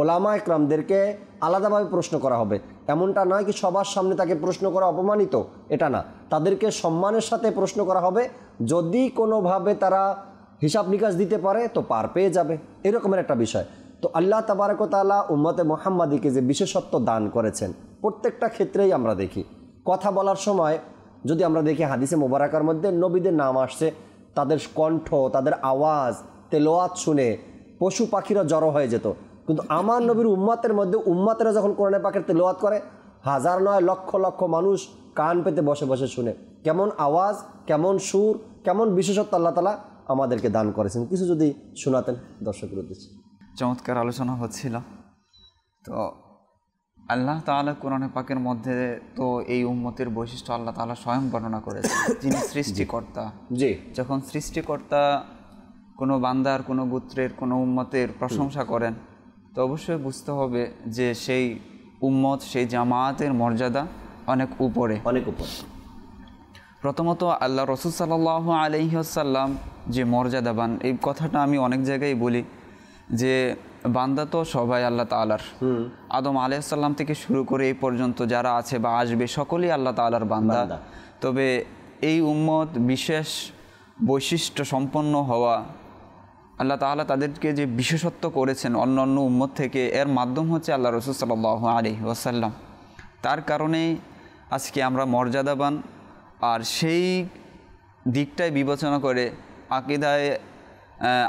ওলামা ইকরামদেরকে আলাদাভাবে প্রশ্ন করা হবে। এমনটা নয় কি সবার সামনে তাকে প্রশ্ন করা অপমানিত, এটা না, তাদেরকে সম্মানের সাথে প্রশ্ন করা হবে। যদি কোনোভাবে তারা হিসাব নিকাশ দিতে পারে তো পার পেয়ে যাবে, এরকমের একটা বিষয়। তো আল্লাহ তাবারক ওয়া তাআলা উম্মতে মুহাম্মাদিকে যে বিশেষত্ব দান করেছেন প্রত্যেকটা ক্ষেত্রেই আমরা দেখি। কথা বলার সময় যদি আমরা দেখি হাদিসে মোবারকার মধ্যে নবীদের নাম আসছে, তাদের কণ্ঠ, তাদের আওয়াজ, তেলাওয়াত শুনে পশু পাখিরা জড়ো হয়ে যেত। কিন্তু আমার নবীর উম্মতের মধ্যে উম্মতেরা যখন কোরআনে পাকের তেলাওয়াত করে হাজার নয় লক্ষ লক্ষ মানুষ কান পেতে বসে বসে শুনে। কেমন আওয়াজ, কেমন সুর, কেমন বিশেষত্ব আল্লাহ তাআলা আমাদেরকে দান করেছেন, কিছু যদি শোনাতেন দর্শকের উদ্দেশ্যে। চমৎকার আলোচনা হচ্ছিল। তো আল্লাহ তাআলা কোরআনে পাকের মধ্যে তো এই উম্মতের বৈশিষ্ট্য আল্লাহ তাআলা স্বয়ং বর্ণনা করেছেন, যিনি সৃষ্টিকর্তা। জি, যখন সৃষ্টিকর্তা কোনো বান্দার, কোনো গোত্রের, কোনো উম্মতের প্রশংসা করেন তো অবশ্যই বুঝতে হবে যে সেই উম্মত, সেই জামায়াতের মর্যাদা অনেক উপরে, অনেক উপরে। প্রথমত আল্লাহ রাসূল সাল্লাল্লাহু আলাইহি ওয়াসাল্লাম যে মর্যাদাবান, এই কথাটা আমি অনেক জায়গায় বলি যে বান্দা তো সবাই আল্লাহ তাআলার। আদম আলাইহিস সালাম থেকে শুরু করে এই পর্যন্ত যারা আছে বা আসবে সকলেই আল্লাহ তাআলার বান্দা। তবে এই উম্মত বিশেষ বৈশিষ্ট্য সম্পন্ন হওয়া, আল্লাহ তাআলা তাদেরকে যে বিশেষত্ব করেছেন অন্য অন্য উম্মত থেকে, এর মাধ্যম হচ্ছে আল্লাহ রাসূল সাল্লাল্লাহু আলাইহি ওয়াসাল্লাম। তার কারণেই আজকে আমরা মর্যাদাবান। আর সেই দিকটাই বিবেচনা করে আকিদায়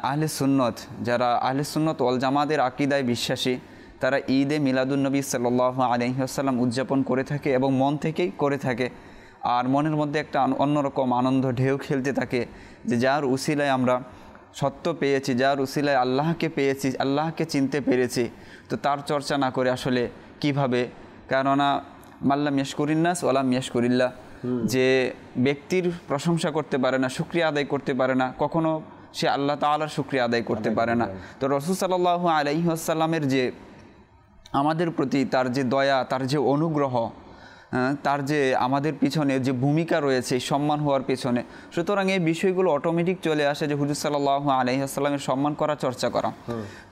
আহলে সুন্নত, যারা আহলে সুন্নত ওয়াল জামাতের আকিদায় বিশ্বাসী, তারা ঈদে মিলাদুন্নবী সাল্লাল্লাহু আলাইহি ওয়াসাল্লাম উদযাপন করে থাকে এবং মন থেকেই করে থাকে। আর মনের মধ্যে একটা অন্যরকম আনন্দ ঢেউ খেলতে থাকে যে যার উসিলায় আমরা সত্য পেয়েছি, যার উসিলায় আল্লাহকে পেয়েছি, আল্লাহকে চিনতে পেরেছি, তো তার চর্চা না করে আসলে কিভাবে? কেননা মাল্লাম ইয়াশকুরিন্নাস ওয়ালাম ইয়াশকুরিল্লাহ, যে ব্যক্তির প্রশংসা করতে পারে না, শুকরিয়া আদায় করতে পারে না, কখনো সে আল্লাহ তাআলার শুকরিয়া আদায় করতে পারে না। তো রাসূল সাল্লাল্লাহু আলাইহি ওয়াসাল্লামের যে আমাদের প্রতি তার যে দয়া, তার যে অনুগ্রহ, তার যে আমাদের পিছনে যে ভূমিকা রয়েছে সম্মান হওয়ার পিছনে, সুতরাং এই বিষয়গুলো অটোমেটিক চলে আসে যে হুজুর সাল্লাল্লাহু আলাইহি ওয়াসাল্লামের সম্মান করা, চর্চা করা।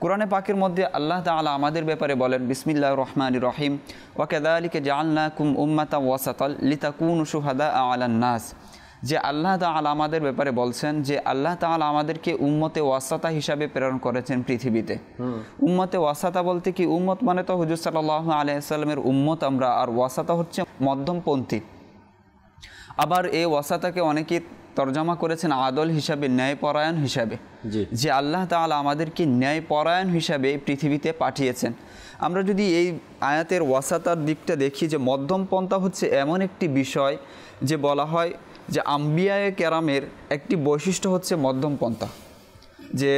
কোরআনে পাকের মধ্যে আল্লাহ তাআলা আমাদের ব্যাপারে বলেন, বিসমিল্লাহির রহমানির রহিম, ওয়া কাযালিকা জাআলনাকুম উম্মাতান ওয়াসাতাল লিতাকুনু শুহাদা আলান নাস, যে আল্লাহ তাআলা আমাদের ব্যাপারে বলছেন যে আল্লাহ তাআলা আমাদেরকে উম্মতে ওয়াসাতা হিসাবে প্রেরণ করেছেন পৃথিবীতে। উম্মতে ওয়াসাতা বলতে কি, উম্মত মানে তো হুজুর সাল্লাল্লাহু আলাইহি ওয়াসাল্লামের উম্মত আমরা, আর ওয়াসাতা হচ্ছে মধ্যমপন্থী। আবার এই ওয়াসাতাকে অনেকে তরজমা করেছেন আদল হিসাবে, ন্যায়পরায়ণ হিসাবে, যে আল্লাহ তাআলা আমাদেরকে ন্যায়পরায়ণ হিসাবে পৃথিবীতে পাঠিয়েছেন। আমরা যদি এই আয়াতের ওয়াসাতার দিকটা দেখি, যে মধ্যম পন্থা হচ্ছে এমন একটি বিষয় যে বলা হয় যে আম্বিয়ায়ে কেরামের একটি বৈশিষ্ট্য হচ্ছে মধ্যম পন্থা, যে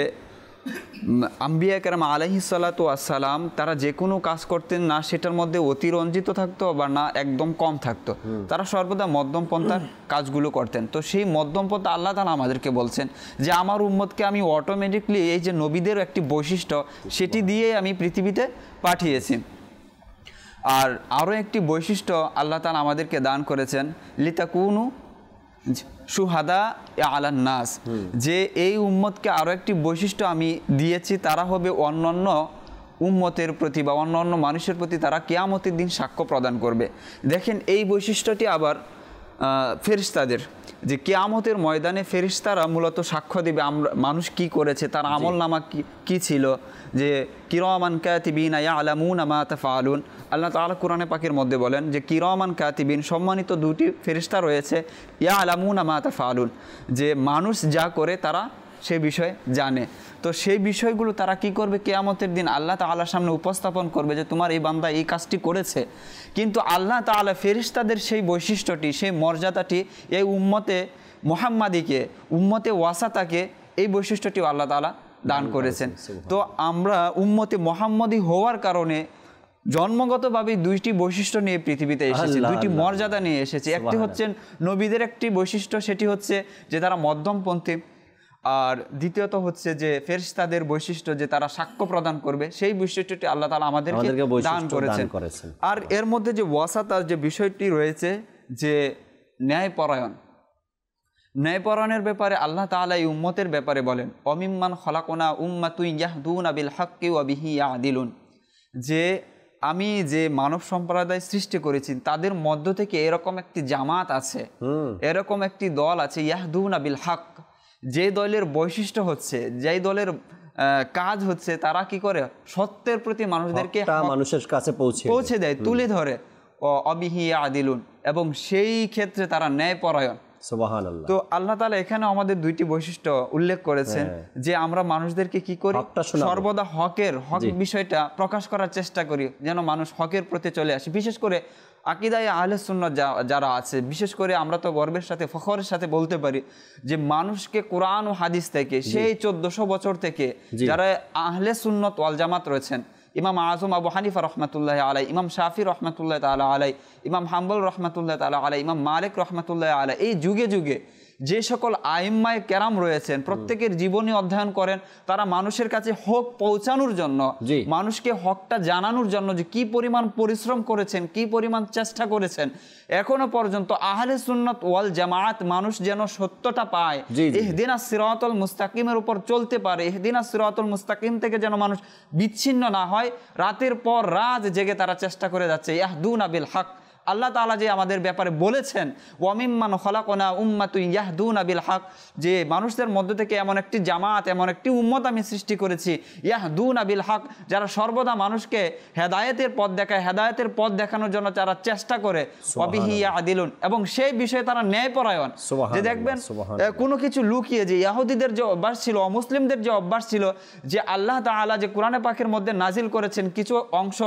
আম্বিয়া কেরাম আলাইহিসসালাতু ওয়াসসালাম তারা যে কোনো কাজ করতেন না সেটার মধ্যে অতিরঞ্জিত থাকতো বা না একদম কম থাকতো, তারা সর্বদা মধ্যম পন্থার কাজগুলো করতেন। তো সেই মধ্যম পন্থা আল্লাহ তাআলা আমাদেরকে বলছেন যে আমার উম্মতকে আমি অটোমেটিকলি এই যে নবীদের একটি বৈশিষ্ট্য সেটি দিয়ে আমি পৃথিবীতে পাঠিয়েছি। আর আরও একটি বৈশিষ্ট্য আল্লাহ তাআলা আমাদেরকে দান করেছেন, লিতাকুনু শুহাদা আলান নাস, যে এই উম্মতকে আরও একটি বৈশিষ্ট্য আমি দিয়েছি, তারা হবে অন্যান্য উম্মতের প্রতি বা অন্যান্য মানুষের প্রতি তারা কিয়ামতের দিন সাক্ষ্য প্রদান করবে। দেখেন এই বৈশিষ্ট্যটি আবার ফেরেশতাদের, যে কিয়ামতের ময়দানে ফেরেশতারা মূলত সাক্ষ্য দেবে আমরা মানুষ কি করেছে, তার আমলনামা কি ছিল, যে কিরামান কাতিবিন ইয়ালামুনা মা তাফআলুন। আল্লাহ তাআলা কোরআনে পাকের মধ্যে বলেন যে কিরামান কাতিবিন, সম্মানিত দুটি ফেরেশতা রয়েছে, ইয়ালামুনা মা তাফআলুন, যে মানুষ যা করে তারা সে বিষয়ে জানে। তো সেই বিষয়গুলো তারা কি করবে, কিয়ামতের দিন আল্লাহ তাআলার সামনে উপস্থাপন করবে যে তোমার এই বান্দা এই কাজটি করেছে। কিন্তু আল্লাহ তাআলা ফেরেশতাদের সেই বৈশিষ্ট্যটি, সেই মর্যাদাটি এই উম্মতে মুহাম্মাদিকে, উম্মতে ওয়াসাতাকে এই বৈশিষ্ট্যটিও আল্লাহ তাআলা দান করেছেন। তো আমরা উম্মতে মুহাম্মাদি হওয়ার কারণে জন্মগতভাবে দুইটি বৈশিষ্ট্য নিয়ে পৃথিবীতে এসেছে, দুইটি মর্যাদা নিয়ে এসেছে। একটি হচ্ছে নবীদের একটি বৈশিষ্ট্য, সেটি হচ্ছে যে তারা মধ্যমপন্থী, আর দ্বিতীয়ত হচ্ছে যে ফেরেশতাদের বৈশিষ্ট্য যে তারা সাক্ষ্য প্রদান করবে, সেই বৈশিষ্ট্যটি আল্লাহ তাআলা আমাদেরকে দান করেছেন। আর এর মধ্যে যে ওয়াসাতার যে বিষয়টি রয়েছে, যে ন্যায়পরায়ণ, ন্যায়পরায়ণের ব্যাপারে আল্লাহ তাআলা এই উম্মতের ব্যাপারে বলেন, অমিম্মান খলাকনা উম্মাতুন ইয়াহদুনা বিল হাক্কি ওয়া বিহি ইয়াদিলুন, যে আমি যে মানব সম্প্রদায় সৃষ্টি করেছি তাদের মধ্য থেকে এরকম একটি জামাত আছে, এরকম একটি দল আছে, ইয়াহদুনা বিল হক, যে দলের বৈশিষ্ট্য হচ্ছে, যেই দলের কাজ হচ্ছে তারা কি করে সত্যের প্রতি মানুষদেরকে মানুষের কাছে পৌঁছে দেয়, তুলে ধরে, অবিহি আদিলুন, এবং সেই ক্ষেত্রে তারা ন্যায়পরায়ণ। সুবহানাল্লাহ। তো আল্লাহ তাআলা এখানে আমাদের দুইটি বৈশিষ্ট্য উল্লেখ করেছেন, যে আমরা মানুষদেরকে কি করি, সর্বদা হক বিষয়টা প্রকাশ করার চেষ্টা করি, যেন মানুষ হকের প্রতি চলে আসে। বিশেষ করে আকিদায়ে আহলে সুন্নাত যারা আছে, বিশেষ করে আমরা তো গর্বের সাথে ফখরের সাথে বলতে পারি যে মানুষকে কোরআন ও হাদিস থেকে সেই 1400 বছর থেকে যারা আহলে সুন্নাত ওয়াল জামাত রয়েছেন, ইমাম আজম আবু হানিফা রহমাতুল্লাহ আলাই, ইমাম শাফি রহমাতুল্লাহ তাআলা আলাই, ইমাম হাম্বল রহমাতুল্লাহ তাআলা আলাই, ইমাম মালিক রহমাতুল্লাহ আলাই, এই যুগে যুগে যে সকল আইম্মায়ে কেরাম রয়েছেন প্রত্যেকের জীবনী অধ্যয়ন করেন, তারা মানুষের কাছে হক পৌঁছানোর জন্য, মানুষকে হকটা জানানোর জন্য যে কি পরিমাণ পরিশ্রম করেছেন, কি পরিমাণ চেষ্টা করেছেন। এখনো পর্যন্ত আহলে সুন্নাত ওয়াল জামাত মানুষ যেন সত্যটা পায়, ইহদিনাস সিরাতাল মুস্তাকিমের উপর চলতে পারে, ইহদিনাস সিরাতাল মুস্তাকিম থেকে যেন মানুষ বিচ্ছিন্ন না হয়, রাতের পর রাত জেগে তারা চেষ্টা করে যাচ্ছে। ইয়াহদুনা বিল হক, আল্লাহ তাআলা যে আমাদের ব্যাপারে বলেছেন, ওয়ামিম্মান খলাকনা উম্মাতুন ইয়াহদুনা বিল হক, যে মানুষদের মধ্য থেকে এমন একটি জামাত, এমন একটি উম্মত আমি সৃষ্টি করেছি, ইয়াহদুনা বিল হক, যারা সর্বদা মানুষকে হেদায়েতের পথ দেখায়, হেদায়েতের পথ দেখানোর জন্য যারা চেষ্টা করে, ওয়াবিহি ইয়াদিলুন, এবং সেই বিষয়ে তারা ন্যায়পরায়ণ। যে দেখবেন কোনো কিছু লুকিয়ে, যে ইহুদিদের যে অভ্যাস ছিল, অমুসলিমদের যে অভ্যাস ছিল, যে আল্লাহ তাআলা যে কোরআনে পাকের মধ্যে নাজিল করেছেন কিছু অংশ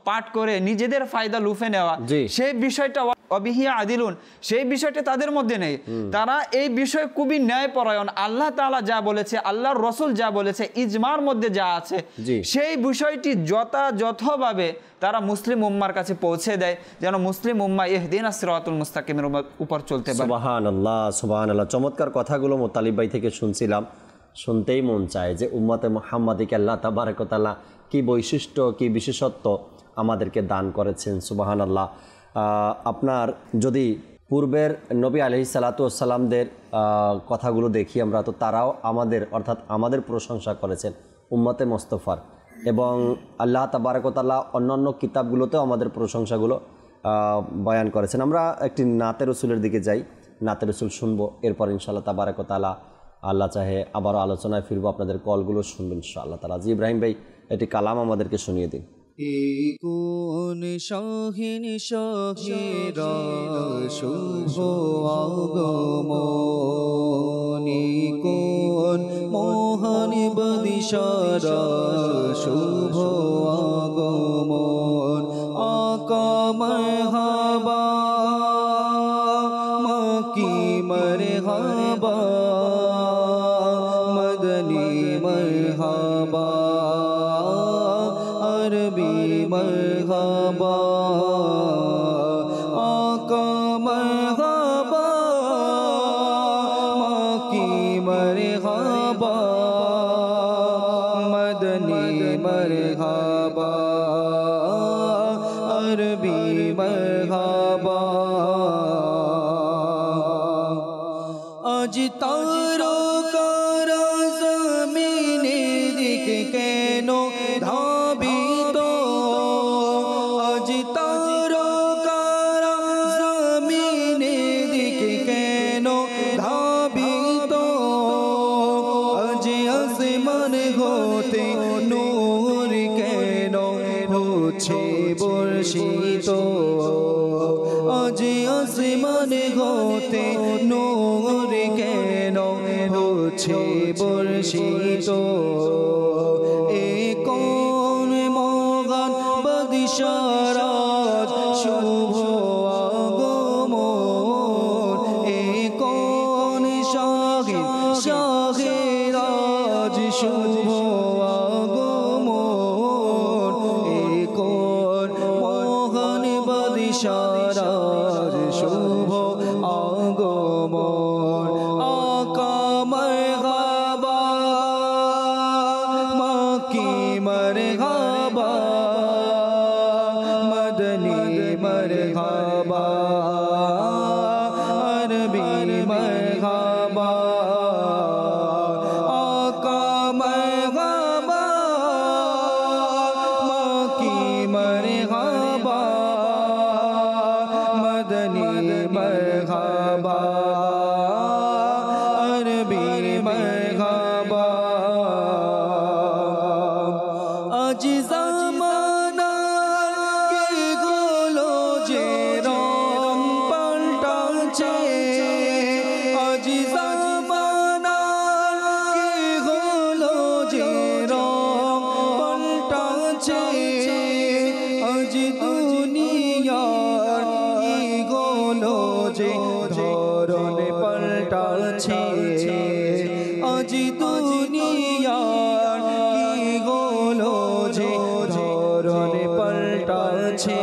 পাঠ করে নিজেদের ফায়দা লুফে নেওয়া, সেই বিষয়টা অবিহিয়া আদিলুন, সেই বিষয়টা তাদের মধ্যে নেই। তারা এই বিষয়ে খুবই ন্যায়পরায়ণ। আল্লাহ তাআলা যা বলেছে, আল্লাহর রাসূল যা বলেছে, ইজমার মধ্যে যা আছে, সেই বিষয়টি যথাযথভাবে তারা মুসলিম উম্মার কাছে পৌঁছে দেয়, যেন মুসলিম উম্মাহ ইহদিনাস সিরাতাল মুস্তাকিমের উপর চলতে পারে। সুবহানাল্লাহ, সুবহানাল্লাহ। চমৎকার কথাগুলো মোতালিব ভাই থেকে শুনছিলাম, শুনতেই মন চায় যে উম্মতে মুহাম্মাদিকে আল্লাহ তাবারক ওয়া তাআলা কি বৈশিষ্ট্য, কি বিশেষত্ব আমাদেরকে দান করেছেন। সুবহানাল্লাহ। আপনার যদি পূর্বের নবী আলাইহিসসালাতু ওয়াসসালামদের কথাগুলো দেখি আমরা, তো তারাও আমাদের, অর্থাৎ আমাদের প্রশংসা করেছেন উম্মতে মুস্তাফার, এবং আল্লাহ তাবারক ওয়া তাআলা অন্যান্য কিতাবগুলোতেও আমাদের প্রশংসাগুলো বয়ান করেছেন। আমরা একটি নাতে রসুলের দিকে যাই, নাতে রসুল শুনবো, এরপর ইনশাআল্লাহ তাবারক ওয়া তাআলা আল্লাহ চাহে আবারও আলোচনায় ফিরবো, আপনাদের কলগুলো শুনবেন ইনশাআল্লাহ তাআলা। জি ইব্রাহিম ভাই, এটি কালাম আমাদেরকে শুনিয়ে দিন। কোন শাহিন শাহিরা শুভ আগমনী কোন মহান বদিশারা শুভ আগমন আকা মারহাবা মাকি মারহাবা মদনী মারহাবা अरबी मरहबा आका मरहबा माकी मरहबा मदनी मरहबा अरबी मरहबा आज तारो कारा ज़मीने दिख केनो धाबित आज तारो कारा ज़मीने दिख केनो धाबित आज आसमान होते नूर केनो होछे बर्षित आज आसमान होते नूर केनो होछे बर्षित ए कौन मगान बदिशाराज शुभ আগমন ए कौन शाहिद शाहिराज शुभ আগমন ए कौन মহান বদিশারাজ শুভ আগমন আকা মারহাবা মাকি মারহাবা মদনী মারহাবা আরবি মারহাবা আকা মারহাবা মাকি মারহাবা মদনী মারহাবা अरबी मरहबा आज ज़माना के गोलो जे रंग पाल्टाছে आज ज़माना के गोलो जे रंग पाल्टाছে आज दुनियार की गोलो जे ধরন পাল্টাছে আজ দুনিয়ার কি হলো যে ধরন পাল্টাছে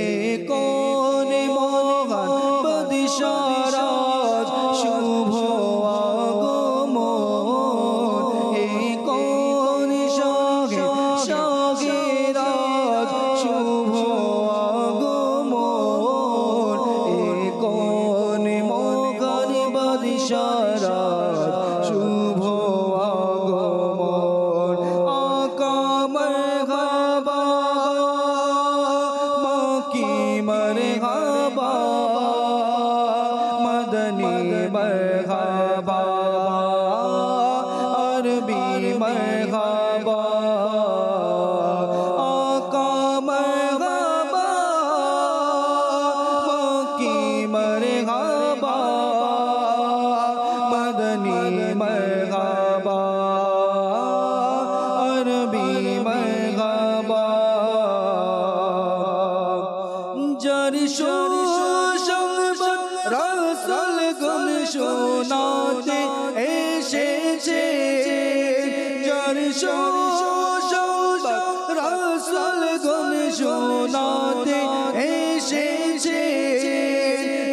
এ কোন মহান বদিশারাজ শুভ আগমন এ কোন শাহিদ শাহিরাজ শুভ আগমন এ কোন মহান বদিশারাজ শুভ আগমন আকা মারহাবা মাকি মারহাবা মদনী মারহাবা আরবি মারহাবা আকা মারহাবা মাকি মারহাবা মদনী মারহাবা আরবি মারহাবা যার সংবাদ রাসূল গুণ শোনাতে এসেছে যার সংবাদ রাসূল গুণ শোনাতে এসেছে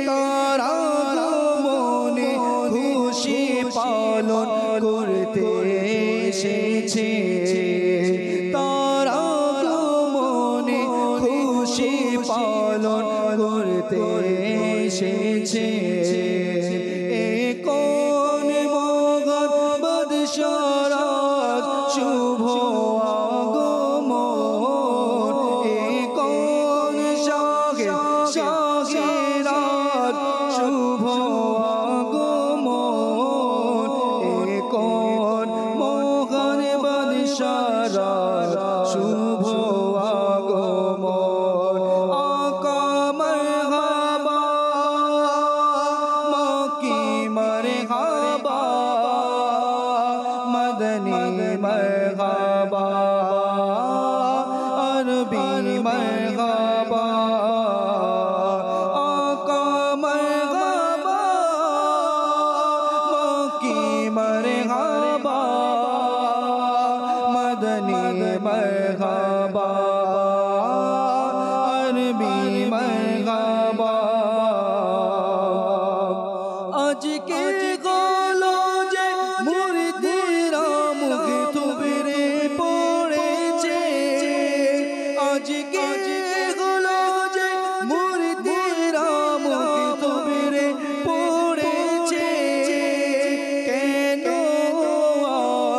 তারা মনে খুশি পালন করতে এসেছে তারা মনে খুশি পালন করতে এসেছে এ কোন মহান বদিশারাজ শুভ আগমন এ কোন শাহিদ শাহিরাজ শুভ আগমন এ কোন মহান বদিশারাজ শুভ আগমন मरहबा आका मरहबा मक्की मरहबा मदनी मरहबा अरबी मरहबा आज के गोलो जे मुर्दिरा मुख तुबरे पड़ेছে आज के गोलो जे मुर्दिरा मुख तुबरे पड़ेছে কেন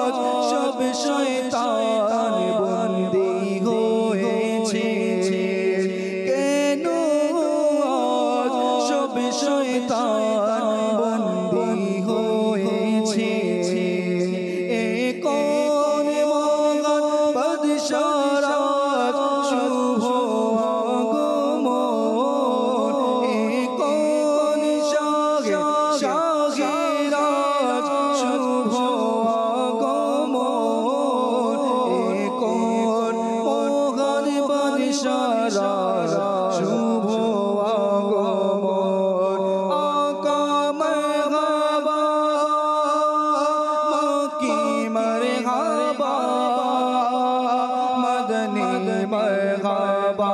আজ সব শয়তান বন্দী হয়েছে কেন আজ সব শয়তান বন্দী হয়েছে এ কোন মহান বাদশাহর শুভ আগমন এ কোন শাহের শুভ আগমন এ কোন মহান বাদশাহর শুভ আগমন আকা মরহবা মক্কি মরহবা মদনী মরহবা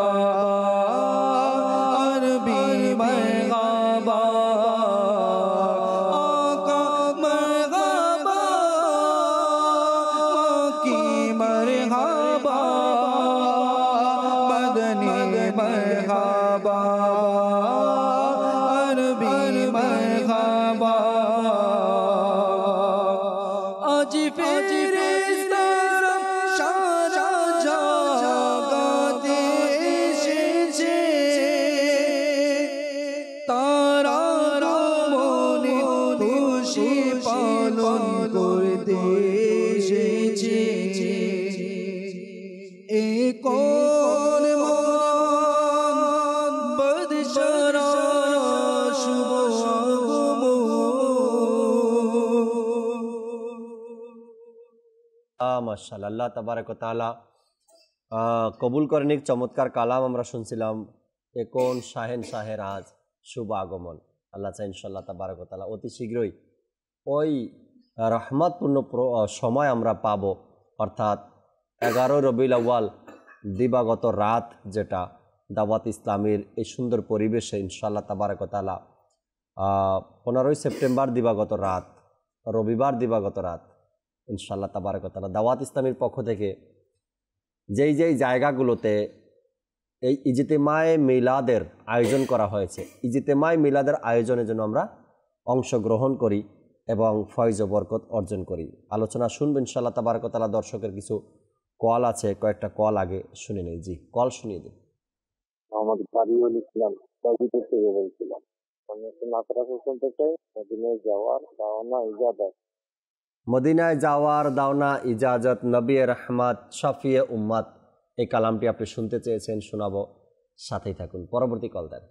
अरबी मरहबा आका मरहबा मक्की मरहबा मदनी मरहबा अरबी मरहबा आज ফেরেশতারা সারা জগতে এসেছে তারা মনে খুশি পালন করতে এসেছে এ কোন মহান বাদশাহর শুভ আগমন মাশাআল্লাহ, আল্লাহ তাবারক ওয়া তাআলা কবুল করেন। এক চমৎকার কালাম আমরা শুনছিলাম, এ কোন শাহেন শাহের আজ শুভ আগমন। আল্লাহ চাই ইনশাআল্লাহ তাবারক ওয়া তাআলা অতি শীঘ্রই ওই রহমতপূর্ণ সময় আমরা পাব, অর্থাৎ 11 রবিউল আউয়াল দিবাগত রাত, যেটা দাওয়াত ইসলামের এই সুন্দর পরিবেশে ইনশাআল্লাহ তাবারক ওয়া তাআলা 15 সেপ্টেম্বর দিবাগত রাত, রবিবার দিবাগত রাত ইনশাআল্লাহ তাবারক ওয়া তাআলা দাওয়াত ইসলামের পক্ষ থেকে যেই জায়গাগুলোতে এই ইজতেমায়ে মিলাদের আয়োজন করা হয়েছে, ইজতেমায়ে মিলাদের আয়োজনের জন্য আমরা অংশগ্রহণ করি এবং ফয়জ ও বরকত অর্জন করি। আলোচনা শুনবেন ইনশাআল্লাহ তাবারক ওয়া তাআলা। দর্শকের কিছু কল আছে, কয়েকটা কল আগে শুনে নেই। জি, কল শুনিয়ে দিন। মোহাম্মদ বারিউল ইসলাম সৌদি থেকে বলছিলাম। আমি একটু নাতরা শুনতে চাই, মদিনায় যাওয়ার দাওনা ইজাজত। মদিনায় যাওয়ার দাওনা ইজাজত, নবী রহমত শাফিয়ে উম্মত, এই কালামটি আপনি শুনতে চেয়েছেন, শোনাবো, সাথেই থাকুন। পরবর্তী কল দেন।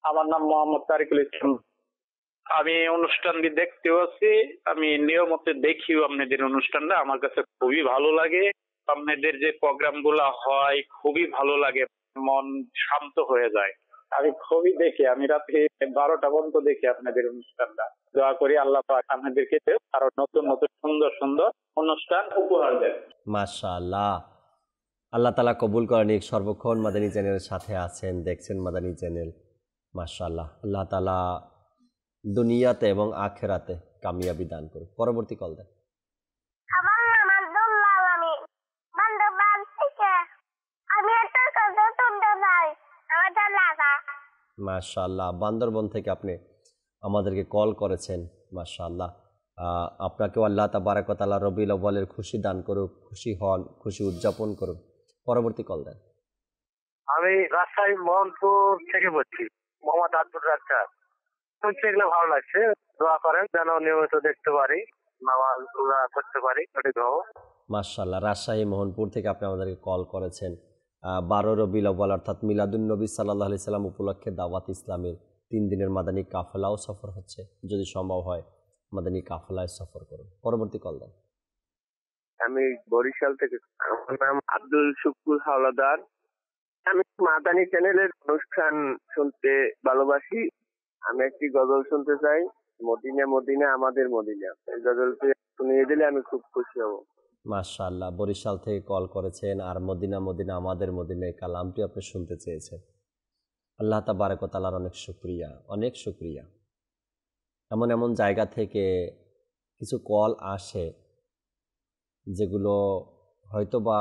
আমার নাম মোহাম্মদ তারিকুল ইসলাম। আমি অনুষ্ঠানটি দেখতেও আছি, আমি নিয়মিত দেখিও আপনাদের অনুষ্ঠানটা। আমার কাছে খুবই ভালো লাগে, আপনাদের যে প্রোগ্রাম গুলা হয় খুবই ভালো লাগে, মন শান্ত হয়ে যায়। আমি খুবই দেখি, আমি রাত্রি 12টা পর্যন্ত দেখি আপনাদের অনুষ্ঠানটা। দোয়া করি আল্লাহ পাক আপনাদেরকে আরো নতুন নতুন সুন্দর সুন্দর অনুষ্ঠান উপহার দেন। মাশাআল্লাহ, আল্লাহ তাআলা কবুল করেন। সর্বক্ষণ মাদানী চ্যানেলের সাথে আছেন, দেখছেন মাদানী চ্যানেল। মাশাআল্লাহ, আল্লাহ তাআলা দুনিয়াতে এবং আখিরাতে কামিয়াবি দান করুন। পরবর্তী কল দেন। আমার নাম আব্দুল আলামিন, বান্দরবান থেকে। আমি একটা কথা শুনতে চাই, আমাদের লাগা। মাশাআল্লাহ, বান্দরবন থেকে আপনি আমাদেরকে কল করেছেন। মাশাআল্লাহ, আপনাকেও আল্লাহ তাবারক ওয়া তাআলা রবিউল আউয়ালের খুশি দান করুক, খুশি হন, খুশি উদযাপন করুন। পরবর্তী কল দেন। আমি রাজশাহী মোহনপুর থেকে বলছি, মোহাম্মদ আব্দুর রাজ্জাক। শুনছি এগুলো ভালো লাগছে, দোয়া করেন যেন নিয়মিত দেখতে পারি, নামাজ করতে পারি। মাশাআল্লাহ, রাজশাহী মোহনপুর থেকে আপনি আমাদেরকে কল করেছেন। 12 রবিউল আউয়াল অর্থাৎ মিলাদুন নবী সাল্লাল্লাহু আলাইহি সাল্লাম উপলক্ষে দাওয়াত ইসলামের 3 দিনের মাদানী কাফেলাও সফর হচ্ছে। যদি সম্ভব হয় মাদানী কাফেলায় সফর করুন। পরবর্তী কল দেন। আমি বরিশাল থেকে, আমার নাম আব্দুল শুকুর হাওলাদার। আমি মাদানী চ্যানেলের অনুষ্ঠান শুনতে ভালোবাসি। আমি একটি গজল শুনতে চাই, মদিনা মদিনা আমাদের মদিনা। এই গজলটি শুনিয়ে দিলে আমি খুব খুশি হব। মাশাআল্লাহ, বরিশাল থেকে কল করেছেন আর মদিনা মদিনা আমাদের মদিনা এই কালামটি আপনি শুনতে চেয়েছেন। আল্লাহ তাবারক ওয়া তাআলার অনেক শুকরিয়া, অনেক শুকরিয়া। এমন এমন জায়গা থেকে কিছু কল আসে যেগুলো হয়তো বা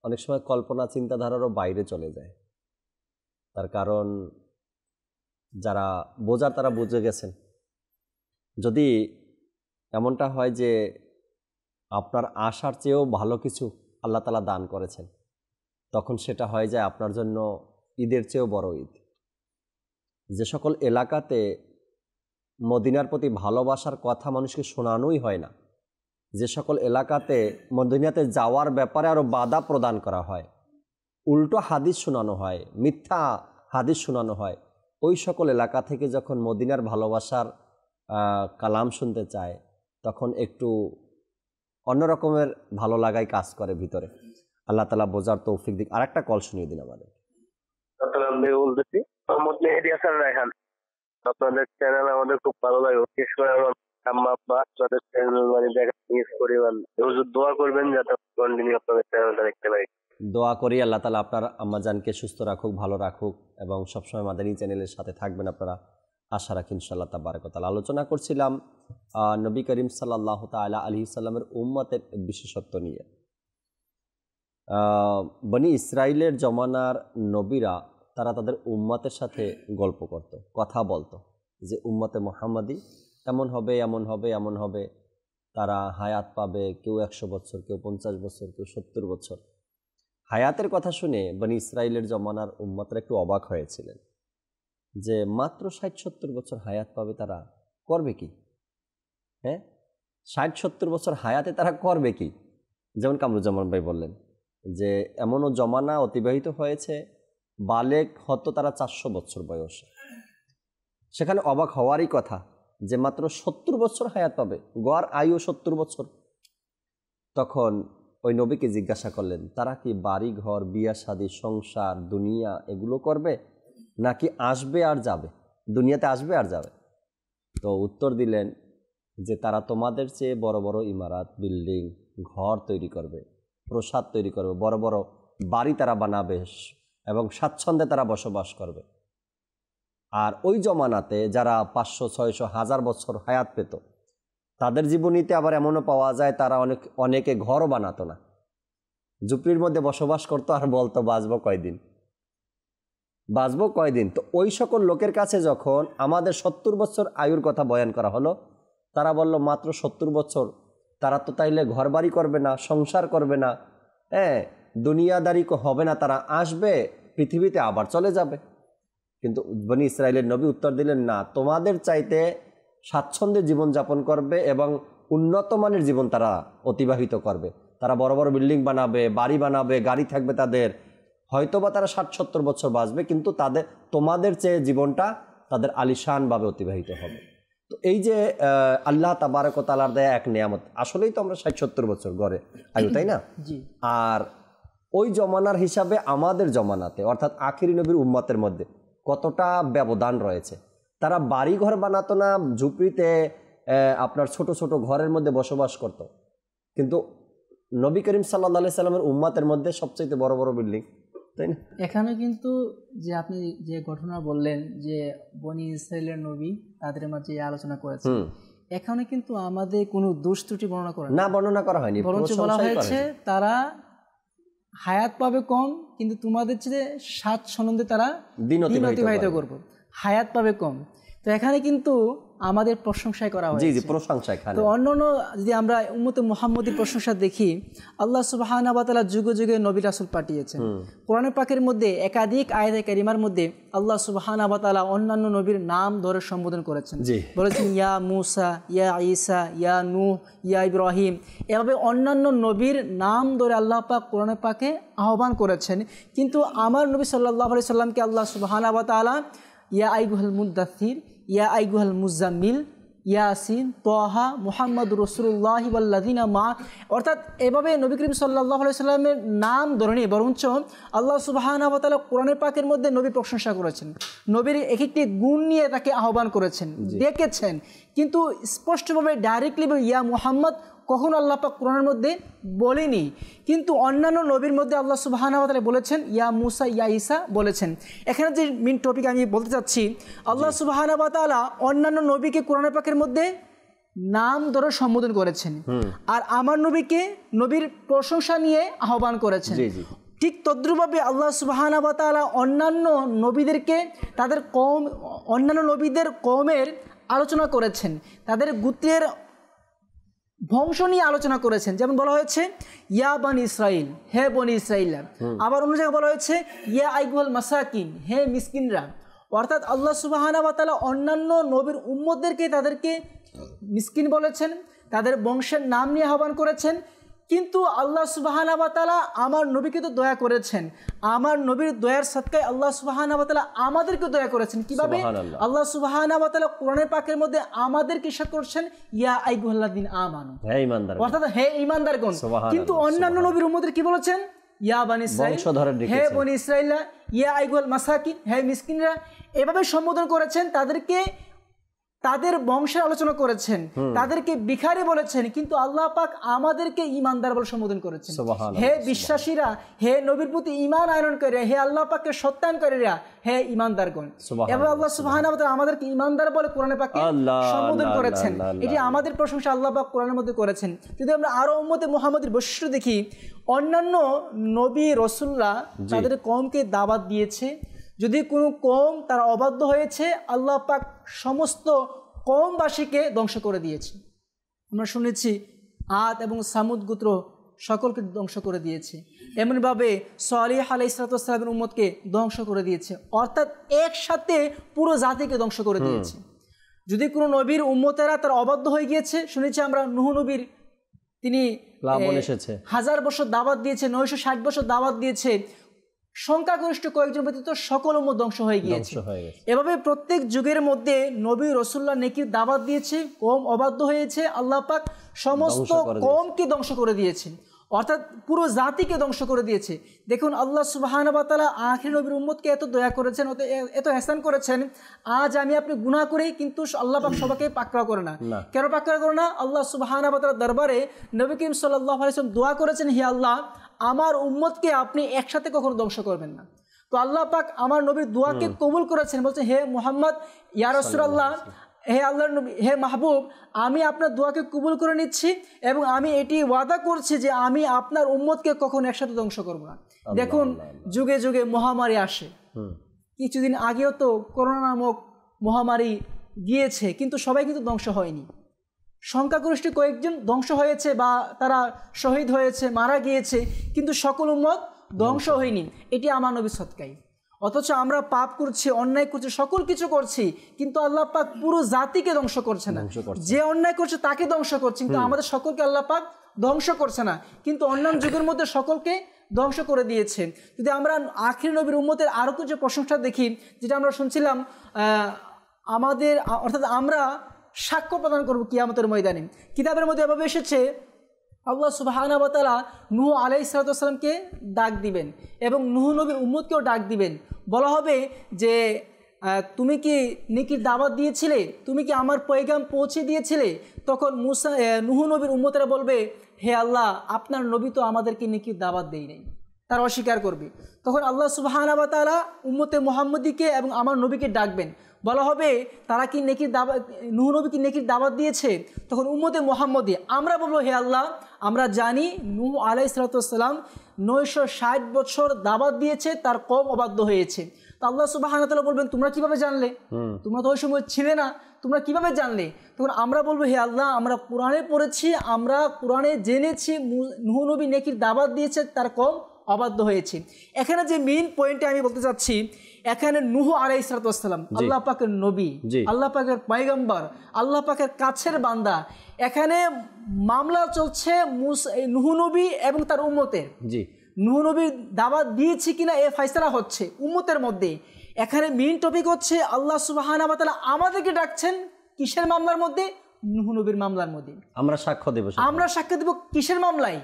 অনেক সময় কল্পনা চিন্তাধারারও বাইরে চলে যায়। তার কারণ যারা বোঝার তারা বুঝে গেছেন। যদি এমনটা হয় যে আপনার আশার চেয়েও ভালো কিছু আল্লাহ তাআলা দান করেছেন, তখন সেটা হয়ে যায় আপনার জন্য ঈদের চেয়েও বড় ঈদ। যে সকল এলাকাতে মদিনার প্রতি ভালোবাসার কথা মানুষকে শোনানোই হয় না, যে সকল এলাকাতে মদিনাতে যাওয়ার ব্যাপারে আরও বাধা প্রদান করা হয়, উল্টো হাদিস শোনানো হয়, মিথ্যা হাদিস শোনানো হয়, ওই সকল এলাকা থেকে যখন মদিনার ভালোবাসার কালাম শুনতে চায় তখন একটু অন্যরকমের ভালো লাগাই কাজ করে ভিতরে। আল্লাহ তাআলা বোঝার তৌফিক দিক। আরেকটা কল শুনিয়ে দিন আমাদের। বলতেছি মোহাম্মদ মেহেদী হাসান রায়হান। আপনাদের চ্যানেল আমাদের খুব ভালো লাগে, বিশেষ করে আমার আম্মা আব্বা আপনাদের চ্যানেল মানে দেখা মিস করি। হুজুর দোয়া করবেন যাতে কন্টিনিউ আপনাদের চ্যানেলটা দেখতে পাই। দোয়া করি আল্লাহ তাআলা আপনার আম্মাজানকে সুস্থ রাখুক, ভালো রাখুক এবং সবসময় মাদানী চ্যানেলের সাথে থাকবেন আপনারা, আশা রাখি ইনশাআল্লাহ তাবারক ওয়া তাআলা। আলোচনা করছিলাম নবী করিম সাল্লাল্লাহু তাআলা আলাইহি সাল্লামের উম্মতের বিশেষত্ব নিয়ে। বনি ইসরাইলের জমানার নবীরা তারা তাদের উম্মতের সাথে গল্প করত, কথা বলতো যে উম্মতে মুহাম্মাদি এমন হবে, এমন হবে, এমন হবে, তারা হায়াত পাবে, কেউ 100 বছর, কেউ 50 বছর, কেউ 70 বছর। হায়াতের কথা শুনে বনি ইসরাইলের জমানার উম্মতরা একটু অবাক হয়েছিলেন যে মাত্র 60-70 বছর হায়াত পাবে, তারা করবে কি? হ্যাঁ, 60-70 বছর হায়াতে তারা করবে কি? যেমন কামরুজ্জামান ভাই বললেন যে এমনও জমানা অতিবাহিত হয়েছে বালেগ হতো তারা 400 বছর বয়সে। সেখানে অবাক হওয়ারই কথা যে মাত্র 70 বছর হায়াত পাবে, গড় আয়ু 70 বছর। তখন ওই নবীকে জিজ্ঞাসা করলেন তারা কি বাড়ি ঘর, বিয়া শাদী, সংসার, দুনিয়া এগুলো করবে নাকি আসবে আর যাবে, দুনিয়াতে আসবে আর যাবে? তো উত্তর দিলেন যে তারা তোমাদের চেয়ে বড় বড় ইমারত, বিল্ডিং, ঘর তৈরি করবে, প্রসাদ তৈরি করবে, বড় বড় বাড়ি তারা বানাবে এবং স্বাচ্ছন্দ্যে তারা বসবাস করবে। আর ওই জমানাতে যারা 500, 600, 1000 বছর হায়াত পেত তাদের জীবনীতে আবার এমনও পাওয়া যায় তারা অনেকে ঘরও বানাতো না, ঝুপড়ির মধ্যে বসবাস করতো আর বলতো বাঁচবো কয়দিন, বাঁচবো কয়দিন। তো ওই সকল লোকের কাছে যখন আমাদের 70 বছর আয়ুর কথা বয়ান করা হলো, তারা বলল মাত্র 70 বছর, তারা তো তাইলে ঘর বাড়ি করবে না, সংসার করবে না, হ্যাঁ, দুনিয়াদারি হবে না, তারা আসবে পৃথিবীতে আবার চলে যাবে। কিন্তু বনি ইসরাইলের নবী উত্তর দিলেন না, তোমাদের চাইতে স্বাচ্ছন্দ্যে জীবনযাপন করবে এবং উন্নত মানের জীবন তারা অতিবাহিত করবে। তারা বড় বড় বিল্ডিং বানাবে, বাড়ি বানাবে, গাড়ি থাকবে তাদের, হয়তোবা তারা 60-70 বছর বাঁচবে, কিন্তু তোমাদের চেয়ে জীবনটা তাদের আলিশানভাবে অতিবাহিত হবে। তো এই যে আল্লাহ তাবারক ওয়া তাআলার দেয়া এক নিয়ামত, আসলেই তো আমরা 60-70 বছর গড়ে আয়ু, তাই না? আর ওই জমানার হিসাবে আমাদের জমানাতে অর্থাৎ আখিরি নবীর উম্মতের মধ্যে কতটা ব্যবধান রয়েছে। তারা বাড়ি ঘর বানাতো না, ঝুপড়িতে আপনার ছোট ছোট ঘরের মধ্যে বসবাস করত, কিন্তু নবী করিম সাল্লাল্লাহু আলাইহি সাল্লামের উম্মতের মধ্যে সবচেয়ে বড় বড় বিল্ডিং, তাই না? এখানে কিন্তু যে আপনি যে ঘটনা বললেন যে বনি ইসরাইলের নবী তাদের মাঝে আলোচনা করেছেন, এখানে কিন্তু আমাদের কোনো দোষ ত্রুটি বর্ণনা করা না, বর্ণনা করা হয়নি, বরঞ্চ বলা হয়েছে তারা হায়াত পাবে কম, কিন্তু তোমাদের চেয়ে স্বাচ্ছন্দ্যে তারা দিন অতিবাহিত করবে, হায়াত পাবে কম। তো এখানে কিন্তু আমাদের প্রশংসাই করা হয়েছে। জি জি, প্রশংসা। এখানে তো অন্যান্য যদি আমরা উম্মতে মুহাম্মদীর প্রশংসা দেখি, আল্লাহ সুবহানাহু ওয়া তাআলা যুগে যুগে নবী রাসূল পাঠিয়েছেন। কোরআন পাকের মধ্যে একাধিক আয়াতে কারিমার মধ্যে আল্লাহ সুবহানাহু ওয়া তাআলা অন্যান্য নবীর নাম ধরে সম্বোধন করেছেন, বলেছেন ইয়া মুসা, ইয়া ঈসা, ইয়া নূহ, ইয়া ইব্রাহিম, এভাবে অন্যান্য নবীর নাম ধরে আল্লাহ পাক কোরআন পাকে আহ্বান করেছেন। কিন্তু আমার নবী সাল্লাল্লাহু আলাইহি সাল্লামকে আল্লাহ সুবহানাহু ওয়া তাআলা ইয়া আইয়ুহাল মুদ্দাথির, ইয়া আইয়ুহাল মুজাম্মিল ইয়াসিন, তহা, মুহাম্মদুর রাসূলুল্লাহি ওয়াল্লাযিনা মা, অর্থাৎ এভাবে নবী করিম সাল্লাল্লাহু আলাইহি সাল্লামের নাম ধরেনি, বরঞ্চ আল্লাহ সুবহানাহু ওয়া তাআলা কোরআনের পাকের মধ্যে নবী প্রশংসা করেছেন, নবীর এক একটি গুণ নিয়ে তাকে আহ্বান করেছেন, ডেকেছেন, কিন্তু স্পষ্টভাবে ডাইরেক্টলি ইয়া মুহাম্মদ কখনো আল্লাহ পাক কোরআনের মধ্যে বলেনি। কিন্তু অন্যান্য নবীর মধ্যে আল্লাহ সুবহানাহু ওয়া তাআলা বলেছেন, ইয়া মুসা, ইয়া ঈসা বলেছেন। এখানে যে মেইন টপিক আমি বলতে চাচ্ছি, আল্লাহ সুবহানাহু ওয়া তাআলা অন্যান্য নবীকে কোরআনের পাকের মধ্যে নাম ধরে সম্বোধন করেছেন, আর আমার নবীকে নবীর প্রশংসা নিয়ে আহ্বান করেছেন। ঠিক তদ্রুপভাবে আল্লাহ সুবহানাহু ওয়া তাআলা অন্যান্য নবীদেরকে তাদের কওম, অন্যান্য নবীদের কওমের আলোচনা করেছেন, তাদের গোত্রের বংশ নিয়ে আলোচনা করেছেন। যেমন বলা হয়েছে ইয়া বনি ইসরাইল, হে বনি ইসরাইল। আবার অন্য জায়গায় বলা হয়েছে ইয়া আইয়ুহাল মাসাকিন, হে মিসকিনরা। অর্থাৎ আল্লাহ সুবহানাহু ওয়া তাআলা অন্যান্য নবীর উম্মতদেরকে তাদেরকে মিসকিন বলেছেন, তাদের বংশের নাম নিয়ে আহ্বান করেছেন। কিন্তু আল্লাহ সুবহানাহু ওয়া তাআলা আমার নবীকে তো দয়া করেছেন, আমার নবীর দয়ার সদকায় আল্লাহ সুবহানাহু ওয়া তাআলা আমাদেরকে দয়া করেছেন। কিভাবে? আল্লাহ সুবহানাহু ওয়া তাআলা কোরআনের পাকের মধ্যে আমাদেরকে ইরশাদ করছেন ইয়া আইয়ুহাল্লাযিনা আমানু, হে ঈমানদার, অর্থাৎ হে ঈমানদারগণ। কিন্তু অন্যান্য নবীর উম্মতদের কি বলেছেন? ইয়া বনি ইসরাইল, হে বনি ইসরাইল, ইয়া আইয়ুহাল মাসাকিন, হে মিসকিনরা। এভাবে সম্বোধন করেছেন, তাদেরকে তাদের বংশের আলোচনা করেছেন, তাদেরকে ভিখারি বলেছেন। কিন্তু আল্লাহ পাক আমাদেরকে ঈমানদার বলে সম্বোধন করেছেন। হে বিশ্বাসীরা, হে নবীর প্রতি ঈমান আনয়নকারীরা, হে আল্লাহ পাককে সত্যায়নকারীরা, হে ঈমানদারগণ। এভাবে আল্লাহ সুবহানাহু ওয়া তাআলা আমাদেরকে ঈমানদার বলে কোরআনে পাকে সম্বোধন করেছেন। এটি আমাদের প্রশংসা আল্লাহ পাক কোরআনের মধ্যে করেছেন। যদি আমরা আরো উম্মতে মুহাম্মদের বৈশিষ্ট্য দেখি, অন্যান্য নবী রাসূলরা তাদের কওমকে দাওয়াত দিয়েছে। যদি কোনো কওম তারা অবাধ্য হয়েছে, আল্লাহ পাক সমস্ত কওমবাসীকে ধ্বংস করে দিয়েছে। আমরা শুনেছি আদ এবং সামুদ গোত্র সকলকে ধ্বংস করে দিয়েছে। এমনভাবে সালিহ আলাইহিস সালামের উম্মতকে ধ্বংস করে দিয়েছে, অর্থাৎ একসাথে পুরো জাতিকে ধ্বংস করে দিয়েছে। যদি কোনো নবীর উম্মতেরা তারা অবাধ্য হয়ে গিয়েছে, শুনেছি আমরা নূহ নবীর, তিনি 1000 বছর দাওয়াত দিয়েছে, 960 বছর দাওয়াত দিয়েছে, সংখ্যাগরিষ্ঠ কয়েকজন ব্যতীত সকল উম্মত ধ্বংস হয়ে গিয়েছে। এভাবে প্রত্যেক যুগের মধ্যে নবী রাসূলুল্লাহ নেকির দাওয়াত দিয়েছে, কওম অবাধ্য হয়েছে, আল্লাহ পাক সমস্ত কওমকে ধ্বংস করে দিয়েছে, অর্থাৎ পুরো জাতিকে ধ্বংস করে দিয়েছে। দেখুন আল্লাহ সুবহানাহু ওয়া তাআলা আখির নবীর উম্মতকে এত দয়া করেছেন, এত ihsan করেছেন। আজ আমি আপনি গুনাহ করি, কিন্তু আল্লাহ পাক সবাইকে পাকড়াও করে না। কেন পাকড়াও করে না? আল্লাহ সুবহানাহু ওয়া তাআলার দরবারে নবী করিম সাল্লাল্লাহু আলাইহি ওয়াসাল্লাম দোয়া করেছেন, হে আল্লাহ, আমার উম্মতকে আপনি একসাথে কখনো ধ্বংস করবেন না। তো আল্লাহ পাক আমার নবীর দোয়াকে কবুল করেছেন, বলছেন হে মুহাম্মদ, ইয়া রাসূলুল্লাহ, হে আল্লাহর নবী, হে মাহবুব, আমি আপনার দোয়াকে কবুল করে নিচ্ছি এবং আমি এটি ওয়াদা করছি যে আমি আপনার উম্মতকে কখনো একসাথে ধ্বংস করব না। দেখুন যুগে যুগে মহামারী আসে, কিছুদিন আগেও তো করোনা নামক মহামারী গিয়েছে, কিন্তু সবাই কিন্তু ধ্বংস হয়নি। সংখ্যাগরিষ্ঠ কয়েকজন ধ্বংস হয়েছে বা তারা শহীদ হয়েছে, মারা গিয়েছে, কিন্তু সকল উম্মত ধ্বংস হয়নি। এটি আমার নবীর সদকাই। অথচ আমরা পাপ করছি, অন্যায় করছি, সকল কিছু করছি, কিন্তু আল্লাহ পাক পুরো জাতিকে ধ্বংস করছে না। যে অন্যায় করছে তাকে ধ্বংস করছে, কিন্তু আমাদের সকলকে আল্লাহ পাক ধ্বংস করছে না, কিন্তু অন্যান্য যুগের মধ্যে সকলকে ধ্বংস করে দিয়েছে। যদি আমরা আখির নবীর উম্মতের আরও কিছু প্রশংসা দেখি, যেটা আমরা শুনছিলাম, আমাদের অর্থাৎ আমরা সাক্ষ্য প্রদান করব কিয়ামতের ময়দানে। কিতাবের মধ্যে এভাবে এসেছে, আল্লাহ সুবহানাহু ওয়া তাআলা নূহ আলাইহিস সালামকে ডাক দিবেন এবং নূহ নবীর উম্মতকেও ডাক দিবেন। বলা হবে যে তুমি কি নেকির দাওয়াত দিয়েছিলে, তুমি কি আমার পয়গাম পৌঁছে দিয়েছিলে? তখন নূহ নবীর উম্মতেরা বলবে, হে আল্লাহ, আপনার নবী তো আমাদেরকে নেকির দাওয়াত দেয় নাই, তারা অস্বীকার করবে। তখন আল্লাহ সুবহানাহু ওয়া তাআলা উম্মতে মুহাম্মদীকে এবং আমার নবীকে ডাকবেন। বলা হবে তারা কি নেকির দাওয়াত, নূহ নবী কি নেকির দাওয়াত দিয়েছে? তখন উম্মতে মুহাম্মদী আমরা বলবো, হে আল্লাহ, আমরা জানি নূহ আলাইহিস সালাম 960 বছর দাওয়াত দিয়েছে, তার কওম অবাধ্য হয়েছে। তো আল্লাহ সুবহানাহু ওয়া তাআলা বলবেন, তোমরা কিভাবে জানলে? তোমরা তো ওই সময় ছিলে না, তোমরা কিভাবে জানলে? তখন আমরা বলবো, হে আল্লাহ, আমরা কোরআনে পড়েছি, আমরা কোরআনে জেনেছি নূহ নবী নেকির দাওয়াত দিয়েছে, তার কওম অবাধ্য হয়েছে। এখানে যে মেইন পয়েন্টে আমি বলতে চাচ্ছি, এখানে নূহ আলাইহিস সালাম আল্লাহ পাকের নবী, আল্লাহ পাকের পয়গম্বর, আল্লাহ পাকের কাছের বান্দা। এখানে মামলা চলছে নূহ নবী এবং তার উম্মতের। নূহ নবী দাওয়াত দিয়েছে কিনা এ ফয়সালা হচ্ছে উম্মতের মধ্যে। এখানে মেইন টপিক হচ্ছে আল্লাহ সুবহানাহু ওয়া তাআলা আমাদেরকে ডাকছেন কিসের মামলার মধ্যে? নূহ নবীর মামলার মধ্যে। আমরা সাক্ষ্য দেব। আমরা সাক্ষ্য দেব কিসের মামলায়?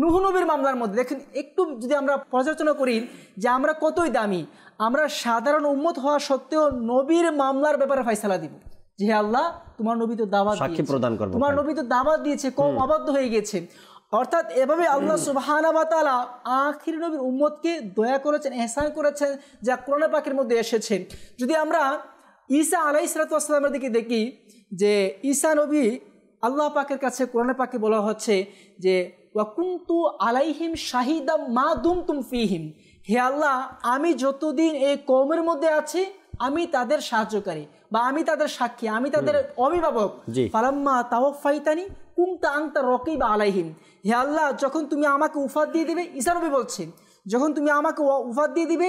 নূহ নবীর মামলার মধ্যে। দেখেন একটু যদি আমরা পর্যালোচনা করি যে আমরা কতই দামি, আমরা সাধারণ উম্মত হওয়া সত্ত্বেও নবীর মামলার ব্যাপারে ফয়সালা দিব যে হে আল্লাহ তোমার নবী তো দাওয়াত সাক্ষী প্রদান করবে, তোমার নবী তো দাওয়াত দিয়েছে, কম অবাধ্য হয়ে গেছে। অর্থাৎ এভাবে আল্লাহ সুবহানাহু ওয়া তাআলা আখির নবীর উম্মতকে দয়া করেছেন, ইহসান করেছেন, যা কোরআন পাকের মধ্যে এসেছে। যদি আমরা ঈসা আলাইহিস সালাতু ওয়াস সালামের দিকে দেখি যে ঈসা নবী আল্লাহ পাকের কাছে কোরআন পাকে বলা হচ্ছে যে ওয়া কুনতু আলাইহিম শাহিদাম মা দুমতুম ফীহিম, হে আল্লাহ আমি যতদিন এই কওমের মধ্যে আছি আমি তাদের সাহায্যকারী বা আমি তাদের সাক্ষী, আমি তাদের অভিভাবক। ফালাম্মা তাওয়াফাইতানি কুনতা আনতা রাকিবা আলাইহিম, হে আল্লাহ যখন তুমি আমাকে উফাত দিয়ে দিবে, ঈসা নবী বলছেন যখন তুমি আমাকে উফাত দিয়ে দিবে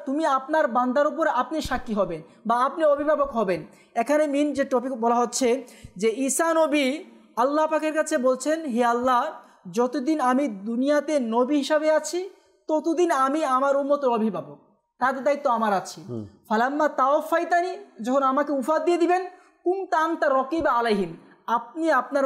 তুমি আপনার বান্দার উপর আপনি সাক্ষী হবেন বা আপনি অভিভাবক হবেন। এখানে মেইন যে টপিক বলা হচ্ছে যে ঈসা নবী আল্লাহ পাকের কাছে বলছেন হে আল্লাহ যতদিন আমি দুনিয়াতে নবী হিসাবে আছি ততদিন আমি আমার উম্মতের অভিভাবক, তাদের দায়িত্ব আমার আছে। ফালাম্মা তাওয়াফাইতানি, যখন আমাকে উফাত দিয়ে দিবেন, কুনতা আনতা রাকিবা আলাইহিম, আপনি আপনার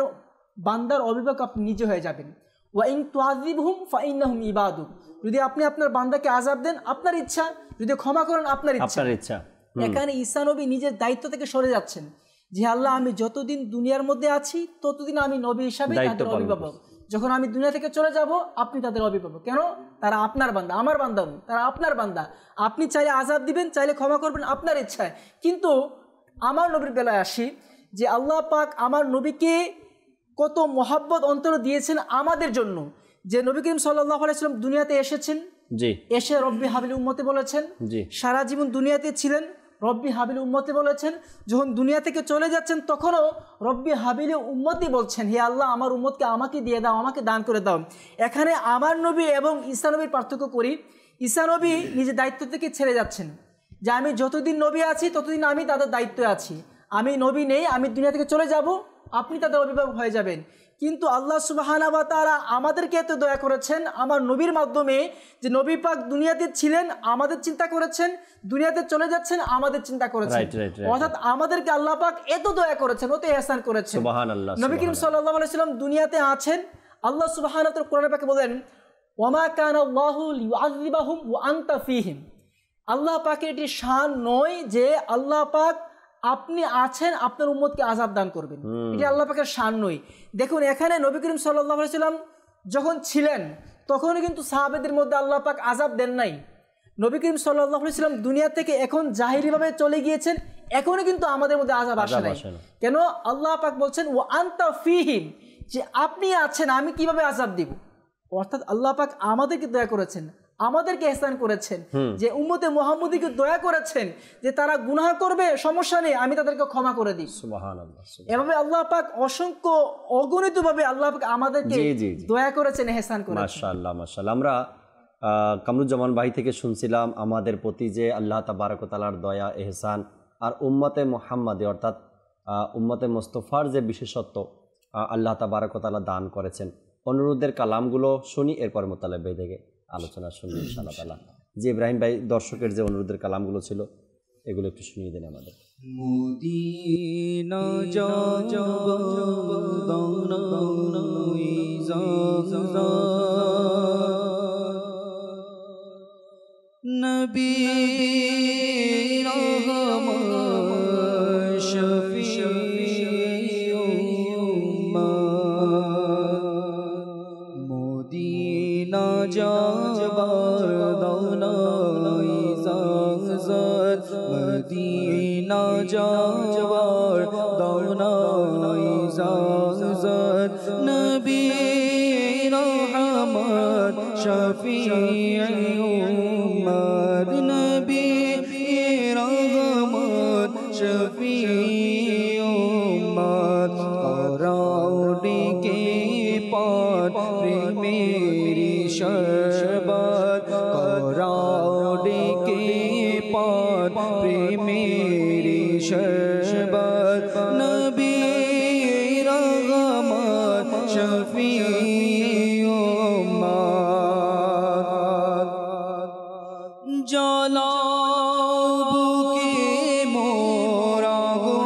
বান্দার অভিভাবক আপনি নিজে হয়ে যাবেন। ওয়া ইন তুআযিবহুম ফাইন্নাহুম ইবাদুক, যদি আপনি আপনার বান্দাকে আযাব দেন আপনার ইচ্ছা, যদি ক্ষমা করেন আপনার ইচ্ছা। এখানে ঈসা নবী নিজের দায়িত্ব থেকে সরে যাচ্ছেন যে আল্লাহ আমি যতদিন দুনিয়ার মধ্যে আছি ততদিন আমি নবী হিসাবে তাদের অভিভাবক, যখন আমি দুনিয়া থেকে চলে যাব আপনি তাদের অভিভাবক। কেন? তারা আপনার বান্দা, আমার বান্দা, তারা আপনার বান্দা। আপনি চাইলে আযাব দিবেন, চাইলে ক্ষমা করবেন আপনার ইচ্ছায়। কিন্তু আমার নবীর বেলায় আসি যে আল্লাহ পাক আমার নবীকে কত মহাব্বত অন্তর দিয়েছেন আমাদের জন্য, যে নবী করিম সাল্লাল্লাহু আলাইহি ওয়াসাল্লাম দুনিয়াতে এসেছেন, এসে রব্বি হাবিল উম্মতে বলেছেন, সারা জীবন দুনিয়াতে ছিলেন, রব্বি হাবিল উম্মতে বলেছেন, যখন দুনিয়া থেকে চলে যাচ্ছেন তখনও রব্বি হাবিল উম্মতি বলছেন হে আল্লাহ আমার উম্মতকে আমাকে দিয়ে দাও, আমাকে দান করে দাও। এখানে আমার নবী এবং ঈসা নবীর পার্থক্য করি। ঈসা নবী নিজের দায়িত্ব থেকে ছেড়ে যাচ্ছেন যে আমি যতদিন নবী আছি ততদিন আমি তাদের দায়িত্বে আছি, আমি নবী নেই, আমি দুনিয়া থেকে চলে যাব, আপনি তাদের অভিভাবক হয়ে যাবেন। কিন্তু আল্লাহ সুবহানাহু ওয়া তাআলা আমাদেরকে এত দয়া করেছেন আমার নবীর মাধ্যমে যে নবী পাক দুনিয়াতে ছিলেন আমাদের চিন্তা করেছেন, দুনিয়াতে চলে যাচ্ছেন আমাদের চিন্তা করেছেন। অর্থাৎ আমাদেরকে আল্লাহ পাক এত দয়া করেছেন, অত ইহসান করেছেন। সুবহানাল্লাহ। নবী করিম সাল্লাল্লাহু আলাইহি ওয়াসাল্লাম দুনিয়াতে আছেন, আল্লাহ সুবহানাহু ওয়া তাআলা কোরআনে পাকে বলেন ওয়ামা কানা আল্লাহু লিউআযিবাহুম ওয়া আনতা ফীহিম, আল্লাহ পাকের এটি শান নয় যে আল্লাহ পাক আপনি আছেন আপনার উম্মতকে আযাব দান করবেন, এটা আল্লাহ পাকের শান নয়। দেখুন এখানে নবী করিম সাল্লাল্লাহু আলাইহি ওয়াসাল্লাম যখন ছিলেন তখনও কিন্তু সাহাবেদের মধ্যে আল্লাহ পাক আযাব দেন নাই। নবী করিম সাল্লাল্লাহু আলাইহি ওয়াসাল্লাম দুনিয়া থেকে এখন জাহিরিভাবে চলে গিয়েছেন, এখনো কিন্তু আমাদের মধ্যে আযাব আসে নাই। কেন? আল্লাহ পাক বলছেন ওয়া আনতা ফীহিম, যে আপনি আছেন আমি কিভাবে আযাব দিব। অর্থাৎ আল্লাহ পাক আমাদেরকে দয়া করেছেন, আমাদেরকে ইহসান করেছেন, যে উম্মতে মুহাম্মদীকে দয়া করেছেন যে তারা গুনাহ করবে সমস্যা নেই আমি তাদেরকে ক্ষমা করে দিই। সুবহানাল্লাহ। এভাবে আল্লাহ পাক অসংখ্য অগণিতভাবে আল্লাহ পাক আমাদেরকে দয়া করেছেন, ইহসান করেছেন। মাশাআল্লাহ মাশাআল্লাহ। আমরা কামরুজ্জামান ভাই থেকে শুনছিলাম আমাদের প্রতি যে আল্লাহ তাবারক ওয়া তাআলার দয়া ইহসান আর উম্মতে মুহাম্মাদী অর্থাৎ উম্মতে মুস্তাফার যে বিশেষত্ব আল্লাহ তাবারক ওয়া তাআলা দান করেছেন। অনুরোধের কালামগুলো শুনি, এরপর মোতালেব থেকে আলোচনা শুনবো ইনশাআল্লাহ তাআলা। যে ইব্রাহিম ভাই দর্শকের যে অনুরোধের কালামগুলো ছিল এগুলো একটু শুনিয়ে দেন আমাদের। মদিনা যাব নবী রহমত শফি উম্মত, মদিনা যাবার দৌলই জাযত, মদিনা যাবার দৌলই জাযত, নবী রহমত শফি উম্মত, নবী রহমত শফি উম্মত, করাও ডেকে পার প্রেমেরি শরবত, করাও ডেকে পার প্রেমেরি শরবত, নবী রহমত শফি উম্মত, জ্বালাও বুকে মোরা গো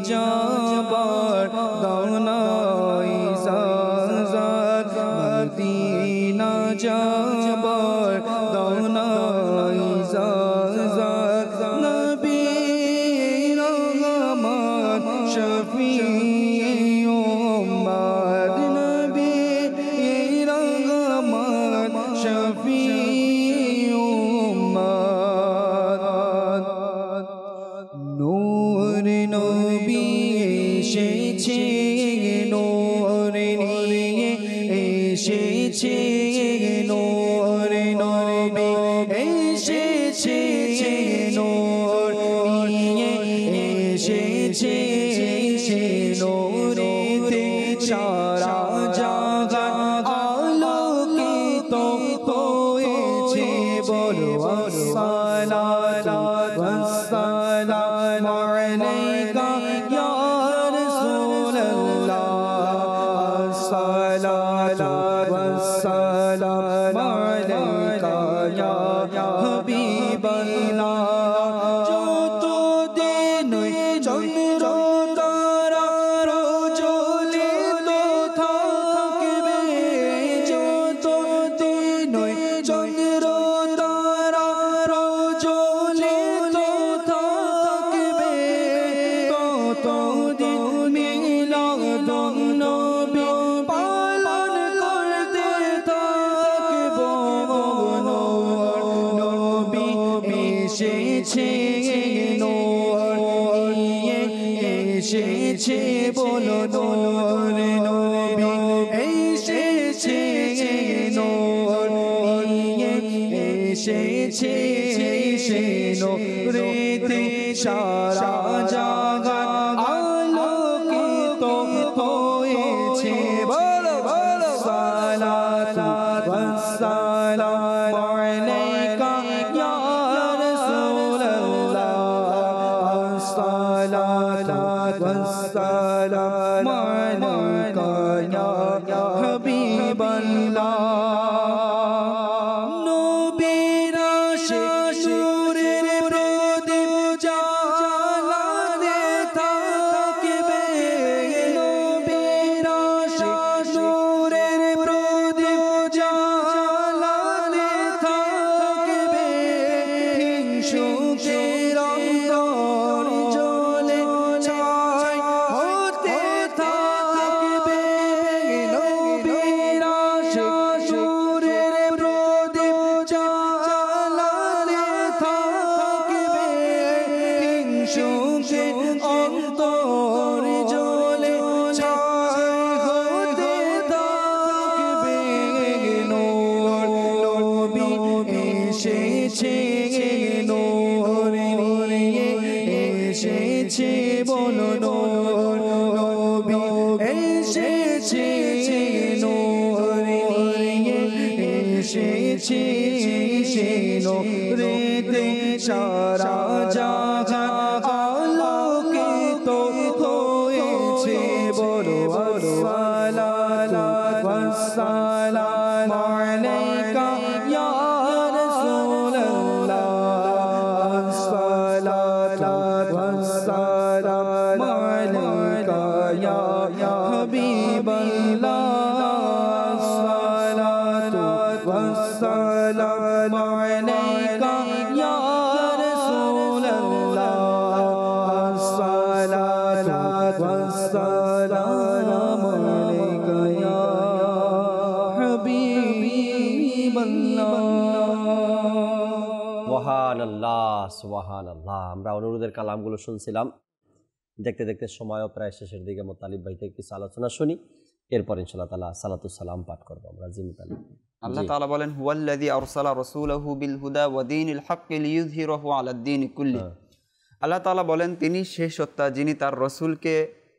যাবার দাওনা ইজাজত মদিনা যাবার দাওনা ইজাজত নবী রহমান শফিঈ উম্মত নবী রহমান শফিঈ উম্মত নূর নবী এসেছে নূর নিয়ে এসেছে নূর নবী এসেছে নূর নিয়ে এসেছে নূরেতে সারা জাহান আলোকিত হয়েছে বলো আসসালাতু ওয়াসসালামু আলাইকা ইয়া রাসূলুল্লাহ আসসালাতু ওয়াসসালামু আলাইকা ইয়া হাবিবাল্লাহ যত দিন চন্দ্র তারা প্রজ্বলিত থাকবে যত দিন চন্দ্র তারা প্রজ্বলিত থাকবে ততদিন মিলাদুন নবী পালন করতে থাকব নবী এসেছে নূর নিয়ে এসেছে বলো নূর নবী এসেছে নূর নিয়ে এসেছে নূরেতে সারা জাহান আলোকিত হয়েছে বলো বলো সালাতু ওয়াসসালামু আলাইকা ইয়া রাসূলুল্লাহ সালাতু ওয়াসসালামু আলাইকা ইয়া হাবিবাল্লাহ নবীর আশিক নূরের প্রদীপ জ্বালাতে থাকবে নবীর আশিক নূরের প্রদীপ জ্বালাতে থাকবে হিংসুকের অন্তর জ্বলে ছাই হতে থাকবে নবীর আশিক নূরের প্রদীপ জ্বালাতে থাকবে হিংসুকের অন্তর জ্বলে ছাই হতে থাকবে নূর নবী এসেছে নূর নিয়ে এসেছে বলো নূর নবী এসেছে নূর নিয়ে এসেছে নূরেতে সারা জাহান আলোকিত হয়েছে বলো আসসালাতু ওয়াসসালামু আলাইকা ইয়া রাসূলুল্লাহ আসসালাতু ওয়াসসালামু আলাইকা ইয়া হাবিবাল্লাহ আসসালাতু ওয়াসসালামু আলাইকা ইয়া রাসূলুল্লাহ আসসালাতু ওয়াসসালামু আলাইকা ইয়া হাবিবাল্লাহ সুবহানাল্লাহ সুবহানাল্লাহ। আমরা অনুরোধের কালামগুলো শুনছিলাম। দেখতে দেখতে সময়ও প্রায় শেষের দিকে। মুতালিব ভাই থেকে কিছু আলোচনা শুনি, এরপর ইনশাআল্লাহ তাআলা সালাতু সালাম পাঠ করব আমরা। জি মুতালিব। আল্লাহ তাআলা বলেন হুয়াল্লাযী আরসালা রাসূলাহু বিল হুদা ওয়া দীনিল হাক্কি লিইয়ুযহিরাহু আলাদ দীনি কুল্লি। আল্লাহ তাআলা বলেন তিনি সেই সত্তা যিনি তার রাসূলকে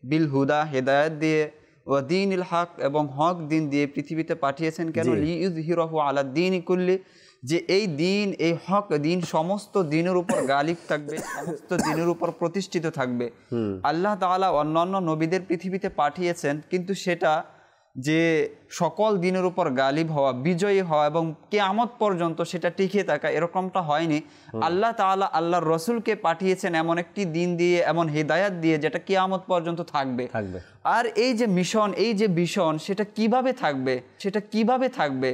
বিল হুদা হেদায়েত দিয়ে ওয়া দীনিল হক এবং হক দিন দিয়ে পৃথিবীতে পাঠিয়েছেন। কেন? লিইয়ুযহিরাহু আলাদ দীনি কুল্লি, যে এই দিন, এই হক দিন সমস্ত দিনের উপর গালিব থাকবে, সমস্ত দিনের উপর প্রতিষ্ঠিত থাকবে। আল্লাহ তাআলা অন্যান্য নবীদের পৃথিবীতে পাঠিয়েছেন, কিন্তু সেটা যে সকল দিনের উপর গালিব হওয়া, বিজয়ী হওয়া এবং কিয়ামত পর্যন্ত সেটা টিকে থাকা, এরকমটা হয়নি। আল্লাহ তাআলা আল্লাহর রসুলকে পাঠিয়েছেন এমন একটি দিন দিয়ে, এমন হিদায়াত দিয়ে, যেটা কিয়ামত পর্যন্ত থাকবে। আর এই যে মিশন, এই যে ভিশন, সেটা কিভাবে থাকবে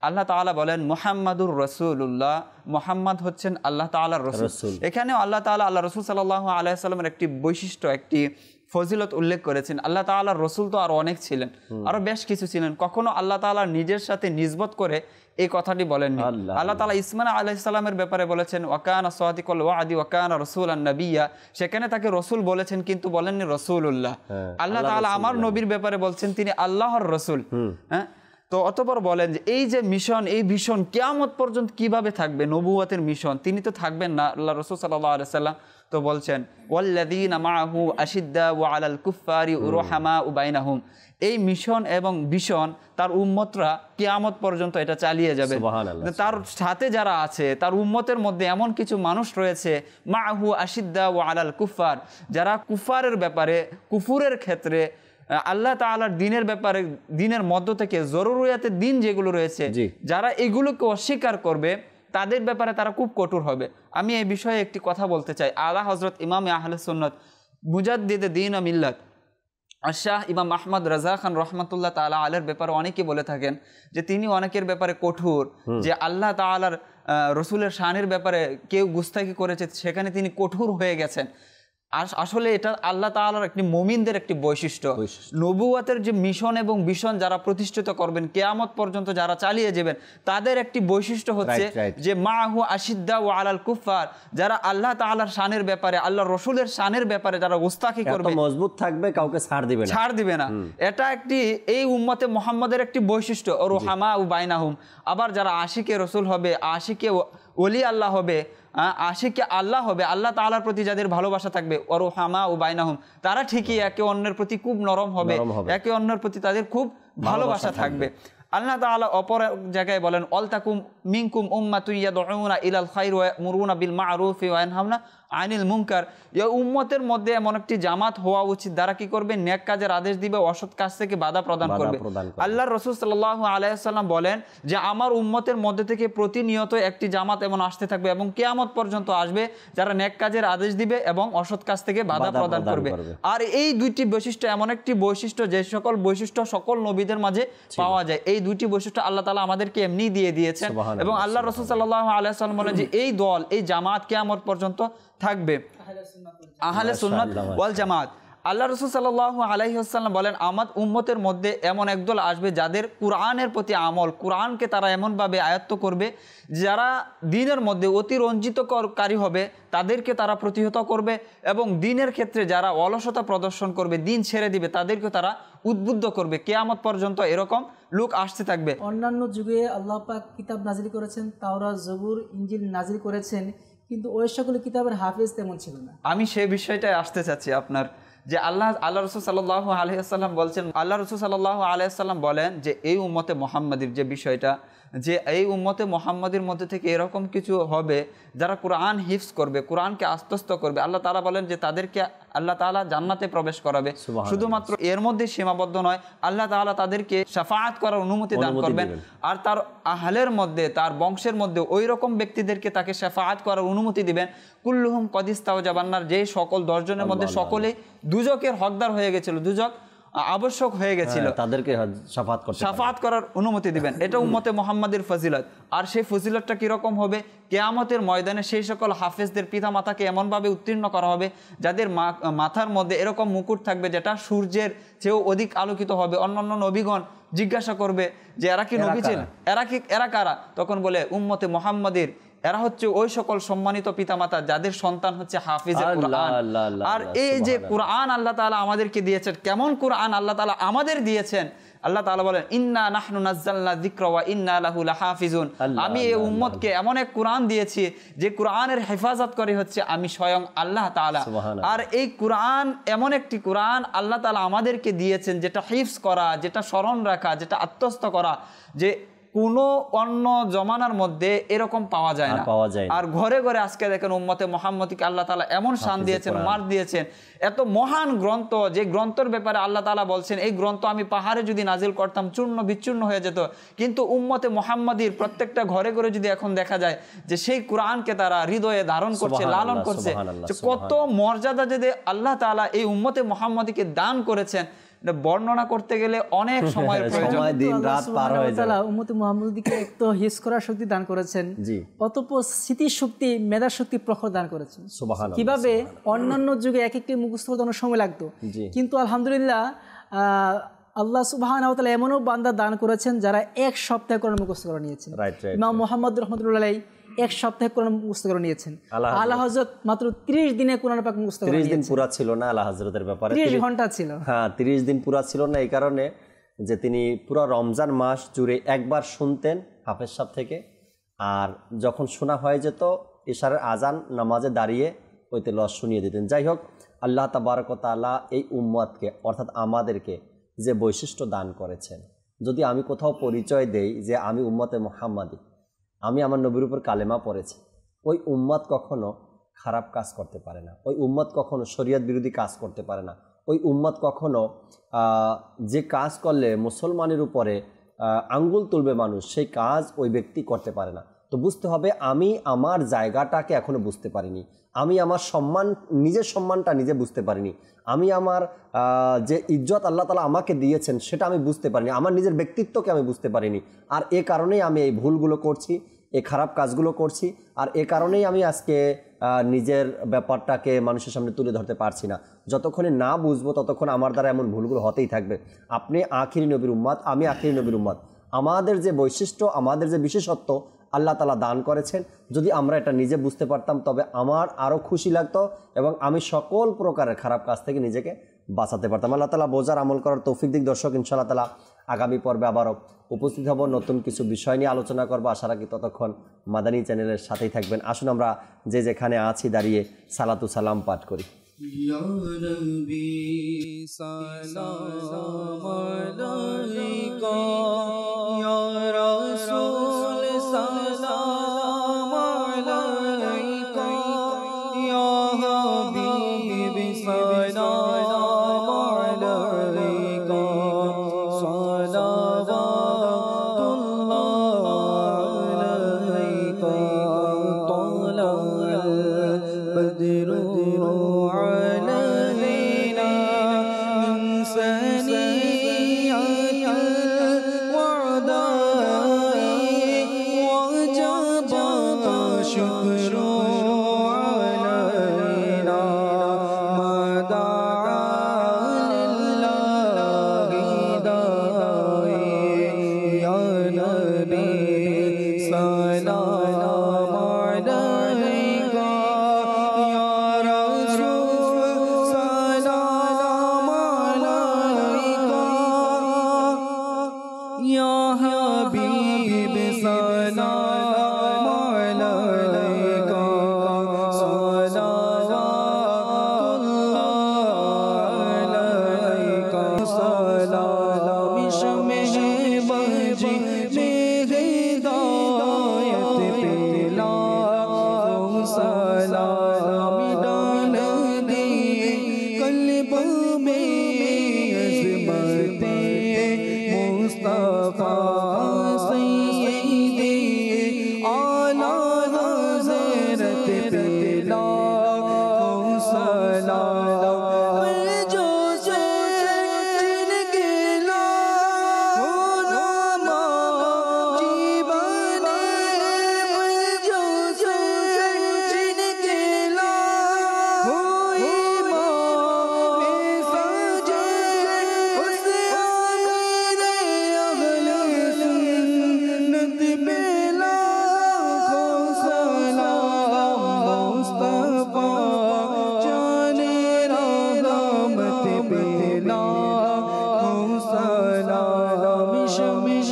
আল্লাহ তাআলা বলেন মুহাম্মাদুর রাসূলুল্লাহ, মুহাম্মদ হচ্ছেন আল্লাহ তাআলার রাসূল। এখানেও আল্লাহ তাআলা আল্লাহ রাসূল সাল্লাল্লাহু আলাইহি ওয়াসাল্লামের একটি বৈশিষ্ট্য, একটি ফজিলত উল্লেখ করেছেন। আল্লাহ তাআলার রাসূল তো আরো অনেক ছিলেন, আরো বেশ কিছু ছিলেন। কখনো আল্লাহ তাআলা নিজের সাথে নিসবত করে এই কথাটি বলেননি। আল্লাহ তাআলা ইসমাঈল আলাইহিস সালামের ব্যাপারে বলেছেন ওয়া কানা সাদিকুল ওয়াদি ওয়া কানা রাসূলান নাবিয়্যা, সেখানে তাকে রাসূল বলেছেন কিন্তু বলেননি রাসূলুল্লাহ। আল্লাহ তাআলা আমার নবীর ব্যাপারে বলছেন তিনি আল্লাহর রাসূল। হ্যাঁ, তো অতঃপর বলেন যে এই যে মিশন, এই ভিশন কিয়ামত পর্যন্ত কিভাবে থাকবে, নবুয়তের মিশন, তিনি তো থাকবেন না। আল্লাহ রাসূল সাল্লাল্লাহু আলাইহি ওয়াসাল্লাম তো বলছেন ওয়াল্লাযীনা মাআহু আশিদ্দাউ আলাল কুফফারি রুহামাউ বাইনাহুম, এই মিশন এবং ভিশন তার উম্মতরা কিয়ামত পর্যন্ত এটা চালিয়ে যাবে। তার সাথে যারা আছে, তার উম্মতের মধ্যে এমন কিছু মানুষ রয়েছে মাআহু আশিদ্দাউ আলাল কুফফার, যারা কুফারের ব্যাপারে, কুফুরের ক্ষেত্রে, আল্লাহ তাআলার দিনের ব্যাপারে, দিনের মধ্য থেকে জরুরিয়াতের দিন যেগুলো রয়েছে, যারা এগুলোকে অস্বীকার করবে তাদের ব্যাপারে তারা খুব কঠোর হবে। আমি এই বিষয়ে একটি কথা বলতে চাই। আলা হযরত ইমাম আহলে সুন্নাত মুজাদ্দিদে দ্বীন ও মিল্লাত শাহ ইমাম আহমদ রাজা খান রহমাতুল্লাহ তাআলা আলাইহির ব্যাপারে অনেকে বলে থাকেন যে তিনি অনেকের ব্যাপারে কঠোর, যে আল্লাহ তাআলার রসুলের শানের ব্যাপারে কেউ গুস্তাখি করেছে সেখানে তিনি কঠোর হয়ে গেছেন। আসলে এটা আল্লাহ তাআলার একটি মুমিনদের একটি বৈশিষ্ট্য। নবুয়তের যে মিশন এবং ভিশন যারা প্রতিষ্ঠিত করবেন, কিয়ামত পর্যন্ত যারা চালিয়ে যাবেন, তাদের একটি বৈশিষ্ট্য হচ্ছে যে মাহু আশিদ্দাউ আলাল কুফফার, যারা আল্লাহ তাআলার শানের ব্যাপারে, আল্লাহর রাসূলের শানের ব্যাপারে যারা গুস্তাখি করবে, মজবুত থাকবে, কাউকে ছাড় দিবে না। এটা একটি এই উম্মতে মুহাম্মাদের একটি বৈশিষ্ট্য। রুহামাউ বাইনাহুম, আবার যারা আশিকে রাসূল হবে, আশিকে ওলি আল্লাহ হবে, আশিকে আল্লাহ হবে, আল্লাহ তাআলার প্রতি যাদের ভালোবাসা থাকবে, ওয়ারহামাউ বাইনাহুম, তারা ঠিকই একে অন্যের প্রতি খুব নরম হবে, একে অন্যের প্রতি তাদের খুব ভালোবাসা থাকবে। আল্লাহ তাআলা অপর জায়গায় বলেন ওয়ালতাকুম মিনকুম উম্মাতুন ইয়াদউনা ইলাল খায়র ওয়া ইয়ামুরুনা বিল মা'রুফ ওয়া ইয়ানহাউনা আনিল মুনকার, এই উম্মতের মধ্যে এমন একটি জামাত হওয়া উচিত যারা কি করবে, নেক কাজের আদেশ দিবে, অসৎ কাজ থেকে বাধা প্রদান করবে। আল্লাহর রাসূল সাল্লাল্লাহু আলাইহি ওয়াসাল্লাম বলেন যে আমার উম্মতের মধ্যে থেকে প্রতিনিয়ত একটি জামাত এমন আসতে থাকবে এবং কিয়ামত পর্যন্ত আসবে যারা নেক কাজের আদেশ দিবে এবং অসৎ কাজ থেকে বাধা প্রদান করবে। আর এই দুইটি বৈশিষ্ট্য এমন একটি বৈশিষ্ট্য যে সকল বৈশিষ্ট্য সকল নবীদের মাঝে পাওয়া যায়। এই দুইটি বৈশিষ্ট্য আল্লাহ তাআলা আমাদেরকে এমনি দিয়ে দিয়েছেন এবং আল্লাহর রাসূল সাল্লাল্লাহু আলাইহি ওয়াসাল্লাম বলেন যে এই দল, এই জামাত কিয়ামত পর্যন্ত থাকবে, আহলে সুন্নাত ওয়াল জামাত। আল্লাহ রাসূল সাল্লাল্লাহু আলাইহি ওয়াসাল্লাম বলেন আমার উম্মতের মধ্যে এমন একদল আসবে যাদের কুরআনের প্রতি আমল, কুরআনকে তারা এমনভাবে আয়ত্ত করবে, যারা দ্বীনের মধ্যে অতিরঞ্জিতকারী হবে তাদেরকে তারা প্রতিহত করবে এবং দ্বীনের ক্ষেত্রে যারা অলসতা প্রদর্শন করবে, দ্বীন ছেড়ে দিবে, তাদেরকে তারা উদ্বুদ্ধ করবে। কিয়ামত পর্যন্ত এরকম লোক আসতে থাকবে। অন্যান্য যুগে আল্লাহ পাক কিতাব নাজিল করেছেন, তাওরাত, জবুর, ইনজিল নাজিল করেছেন, কিন্তু ওই সকল কিতাবের হাফেজ তেমন ছিল না। আমি সেই বিষয়টাই আসতে চাচ্ছি আপনার, যে আল্লাহ রাসূল সাল্লাল্লাহু আলাইহি ওয়াসাল্লাম বলছেন, আল্লাহ রাসূল সাল্লাল্লাহু আলাইহি ওয়াসাল্লাম বলেন যে এই উম্মতে মুহাম্মাদির যে বিষয়টা, যে এই উম্মতে মুহাম্মাদির মধ্যে থেকে এরকম কিছু হবে যারা কোরআন হিফজ করবে, কোরআনকে আত্মস্থ করবে, আল্লাহ তাআলা বলেন যে তাদেরকে আল্লাহ তাআলা জান্নাতে প্রবেশ করাবে। শুধুমাত্র এর মধ্যে সীমাবদ্ধ নয়, আল্লাহ তাআলা তাদেরকে শাফাআত করার অনুমতি দান করবেন আর তার আহলের মধ্যে, তার বংশের মধ্যে ওই রকম ব্যক্তিদেরকে তাকে শাফাআত করার অনুমতি দিবেন। কুল্লুহুম কদ ইস্তাওজাবান্নার, যে সকল 10 জনের মধ্যে সকলেই দুজকের হকদার হয়ে গেছিল, দুজক আবশ্যক হয়ে গেছিল, তাদেরকে শাফাআত করার অনুমতি দিবেন। এটা উম্মতে মুহাম্মাদের ফজিলত। আর সেই ফজিলতটা কিরকম হবে, কিয়ামতের ময়দানে সেই সকল হাফেজদের পিতা মাতাকে এমনভাবে উত্তীর্ণ করা হবে যাদের মাথার মধ্যে এরকম মুকুট থাকবে যেটা সূর্যের চেয়েও অধিক আলোকিত হবে। অন্যান্য নবীগণ জিজ্ঞাসা করবে যে এরা কি নবী ছিলেন, এরা কারা? তখন বলে উম্মতে মুহাম্মাদের, এরা হচ্ছে ওই সকল সম্মানিত পিতামাতা যাদের সন্তান হচ্ছে হাফিজে কুরআন। আর এই যে কুরআন আল্লাহ তাআলা আমাদেরকে দিয়েছেন, কেমন কুরআন আল্লাহ তাআলা আমাদের দিয়েছেন, আল্লাহ তাআলা বলেন ইন্না নাহনু নাযালনা যিকরা ওয়া ইন্না লাহু লাহাফিজুন, আমি এই উম্মতকে এমন এক কুরআন দিয়েছি যে কুরআনের হেফাজত করে হচ্ছে আমি স্বয়ং আল্লাহ তাআলা। আর এই কুরআন এমন একটি কুরআন আল্লাহ তাআলা আমাদেরকে দিয়েছেন যেটা হিফজ করা, যেটা স্মরণ রাখা, যেটা আত্মস্থ করা, যে কোনো অন্য জমানার মধ্যে এরকম পাওয়া যায় না। আর ঘরে ঘরে আজকে দেখেন উম্মতে মুহাম্মদকে আল্লাহ তাআলা এমন শান দিয়েছেন, মার দিয়েছেন। এত মহান গ্রন্থ, যে গ্রন্থের ব্যাপারে আল্লাহ তাআলা বলছেন এই গ্রন্থ আমি পাহাড়ে যদি নাজিল করতাম চূর্ণ বিচূর্ণ হয়ে যেত, কিন্তু উম্মতে মুহাম্মাদির প্রত্যেকটা ঘরে ঘরে যদি এখন দেখা যায় যে সেই কোরআনকে তারা হৃদয়ে ধারণ করছে, লালন করছে, যে কত মর্যাদা যদি আল্লাহ তাআলা এই উম্মতে মুহাম্মাদিকে দান করেছেন, বর্ণনা করতে গেলে অনেক সময়ের প্রয়োজন, দিন রাত পার হয়ে যায়। উম্মতে মুহাম্মাদীকে একটু হিস করার শক্তি দান করেছেন, অতঃপর স্মৃতি শক্তি, মেধা শক্তি প্রখর দান করেছেন। কিভাবে অন্যান্য যুগে এক একটি মুখস্থ করতে অনেক সময় লাগতো, কিন্তু আলহামদুলিল্লাহ আল্লাহ সুবহানাহু ওয়া তাআলা এমনও বান্দা দান করেছেন যারা এক সপ্তাহে কোরআন মুখস্থ করে নিয়েছেন। ইমাম মুহাম্মদ রাহমাতুল্লাহ আলাইহি এক সপ্তাহে কোরআন মুখস্থ করে নিয়েছেন। আলা হযরত মাত্র 30 দিনে কোরআন পাক মুখস্থ করে নিয়েছেন। 30 দিন পুরা ছিল না আলা হযরতের ব্যাপারে, 30 ঘন্টা ছিল। হ্যাঁ, 30 দিন পুরা ছিল না এই কারণে যে তিনি পুরো রমজান মাস জুড়ে একবার শুনতেন হাফেজ সাহেব থেকে, আর যখন শোনা হয়ে যেত ইশারের আজান নামাজে দাঁড়িয়ে ওই তেলাওয়াত শুনিয়ে দিতেন। যাই হোক, আল্লাহ তাবারক ওয়া তাআলা এই উম্মতকে অর্থাৎ আমাদেরকে যে বৈশিষ্ট্য দান করেছেন, যদি আমি কোথাও পরিচয় দেই যে আমি উম্মতে মুহাম্মাদি, আমি আমার নবীর উপর কালেমা পড়েছি, ওই উম্মত কখনো খারাপ কাজ করতে পারে না, ওই উম্মত কখনো শরীয়ত বিরোধী কাজ করতে পারে না, ওই উম্মত কখনো যে কাজ করলে মুসলমানের উপরে আঙ্গুল তুলবে মানুষ, সেই কাজ ওই ব্যক্তি করতে পারে না। তো বুঝতে হবে আমি আমার জায়গাটাকে এখনো বুঝতে পারিনি, আমি আমার সম্মান, নিজের সম্মানটা নিজে বুঝতে পারিনি, আমি আমার যে ইজ্জত আল্লাহ তাআলা আমাকে দিয়েছেন সেটা আমি বুঝতে পারিনি, আমার নিজের ব্যক্তিত্বকে আমি বুঝতে পারিনি। আর এ কারণেই আমি এই ভুলগুলো করছি, এই খারাপ কাজগুলো করছি, আর এ কারণেই আমি আজকে নিজের ব্যাপারটাকে মানুষের সামনে তুলে ধরতে পারছি না। যতক্ষণে না বুঝবো ততক্ষণ আমার দ্বারা এমন ভুলগুলো হতেই থাকবে। আপনি আখিরি নবীর উম্মত, আমি আখিরি নবীর উম্মত। আমাদের যে বৈশিষ্ট্য, আমাদের যে বিশেষত্ব আল্লাহ তাআলা দান করেছেন, যদি আমরা এটা নিজে বুঝতে পারতাম তবে আমার আরও খুশি লাগতো এবং আমি সকল প্রকারের খারাপ কাজ থেকে নিজেকে বাঁচাতে পারতাম। আল্লাহ তাআলা বোঝার আমল করার তৌফিক দিক। দর্শক, ইনশাআল্লাহ তাআলা আগামী পর্বে আবারও উপস্থিত হব, নতুন কিছু বিষয় নিয়ে আলোচনা করবো। আশা রাখি ততক্ষণ মাদানী চ্যানেলের সাথেই থাকবেন। আসুন আমরা যে যেখানে আছি দাঁড়িয়ে সালাতু সালাম পাঠ করি। ইয়া নবী সালাম আলাইকা, ইয়া রাসূল সালাম আলাইকা, ইয়া হাবিব সালাম আলাইকা, সালাওয়াতুল্লাহ আলাইকা, তালাল বদরু علينا من ثنيات الوداع وجب شكر علينا ما دعا لله داعي يا نبي سلام عليك يا رسول سلام عليك يا حبيب سلام عليك صلوات الله عليك سلام شمه بجي بهداية بلا سلام डाल दी कल्ब में अज़मते मुस्तफ़ा सय्यदी आला हज़रत बिला सलाम जो से जिन गिला होना मा जीवन जो से जिन गिला हुई माँ में सजे उस आमीर अहले सुन्नत बिला को सलाम मुस्तफा जाने रहमत बिला को सलाम शमिश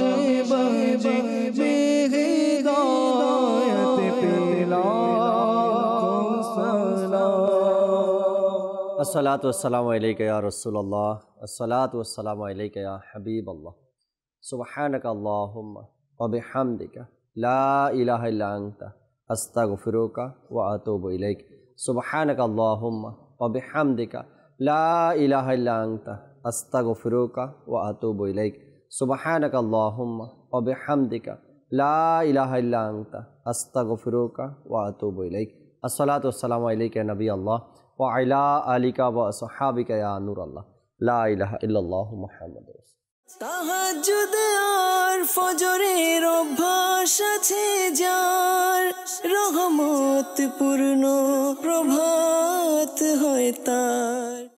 बजे बेहिदायत बिला को सलाम। अस्सलातु वस्सलामु अलैका या रसूलल्लाह, अस्सलातु वस्सलामु अलैका या हबीबल्लाह, सुब्हानका अल्लाहुम्मा ওয়া বিহামদিকা লা ইলাহা ইল্লা আনতা আস্তাগফিরুকা ওয়া আতুবু ইলাইক সুবহানাকা আল্লাহুম্মা ওয়া বিহামদিকা লা ইলাহা ইল্লা আনতা আস্তাগফিরুকা ওয়া আতুবু ইলাইক সুবহানাকা আল্লাহুম্মা ওয়া বিহামদিকা লা ইলাহা ইল্লা আনতা আস্তাগফিরুকা ওয়া আতুবু ইলাইক। আসসালাতু ওয়াসসালামু আলাইকা ইয়া নবী আল্লাহ ওয়া আলা আলিকা ওয়া আসহাবিকা ইয়া নূর আল্লাহ লা ইলাহা ইল্লাল্লাহু মুহাম্মাদুর রাসূলুল্লাহ। তাহাজ্জুদ আর ফজরের অভ্যাস আছে যার, রহমত পূর্ণ প্রভাত হয় তার।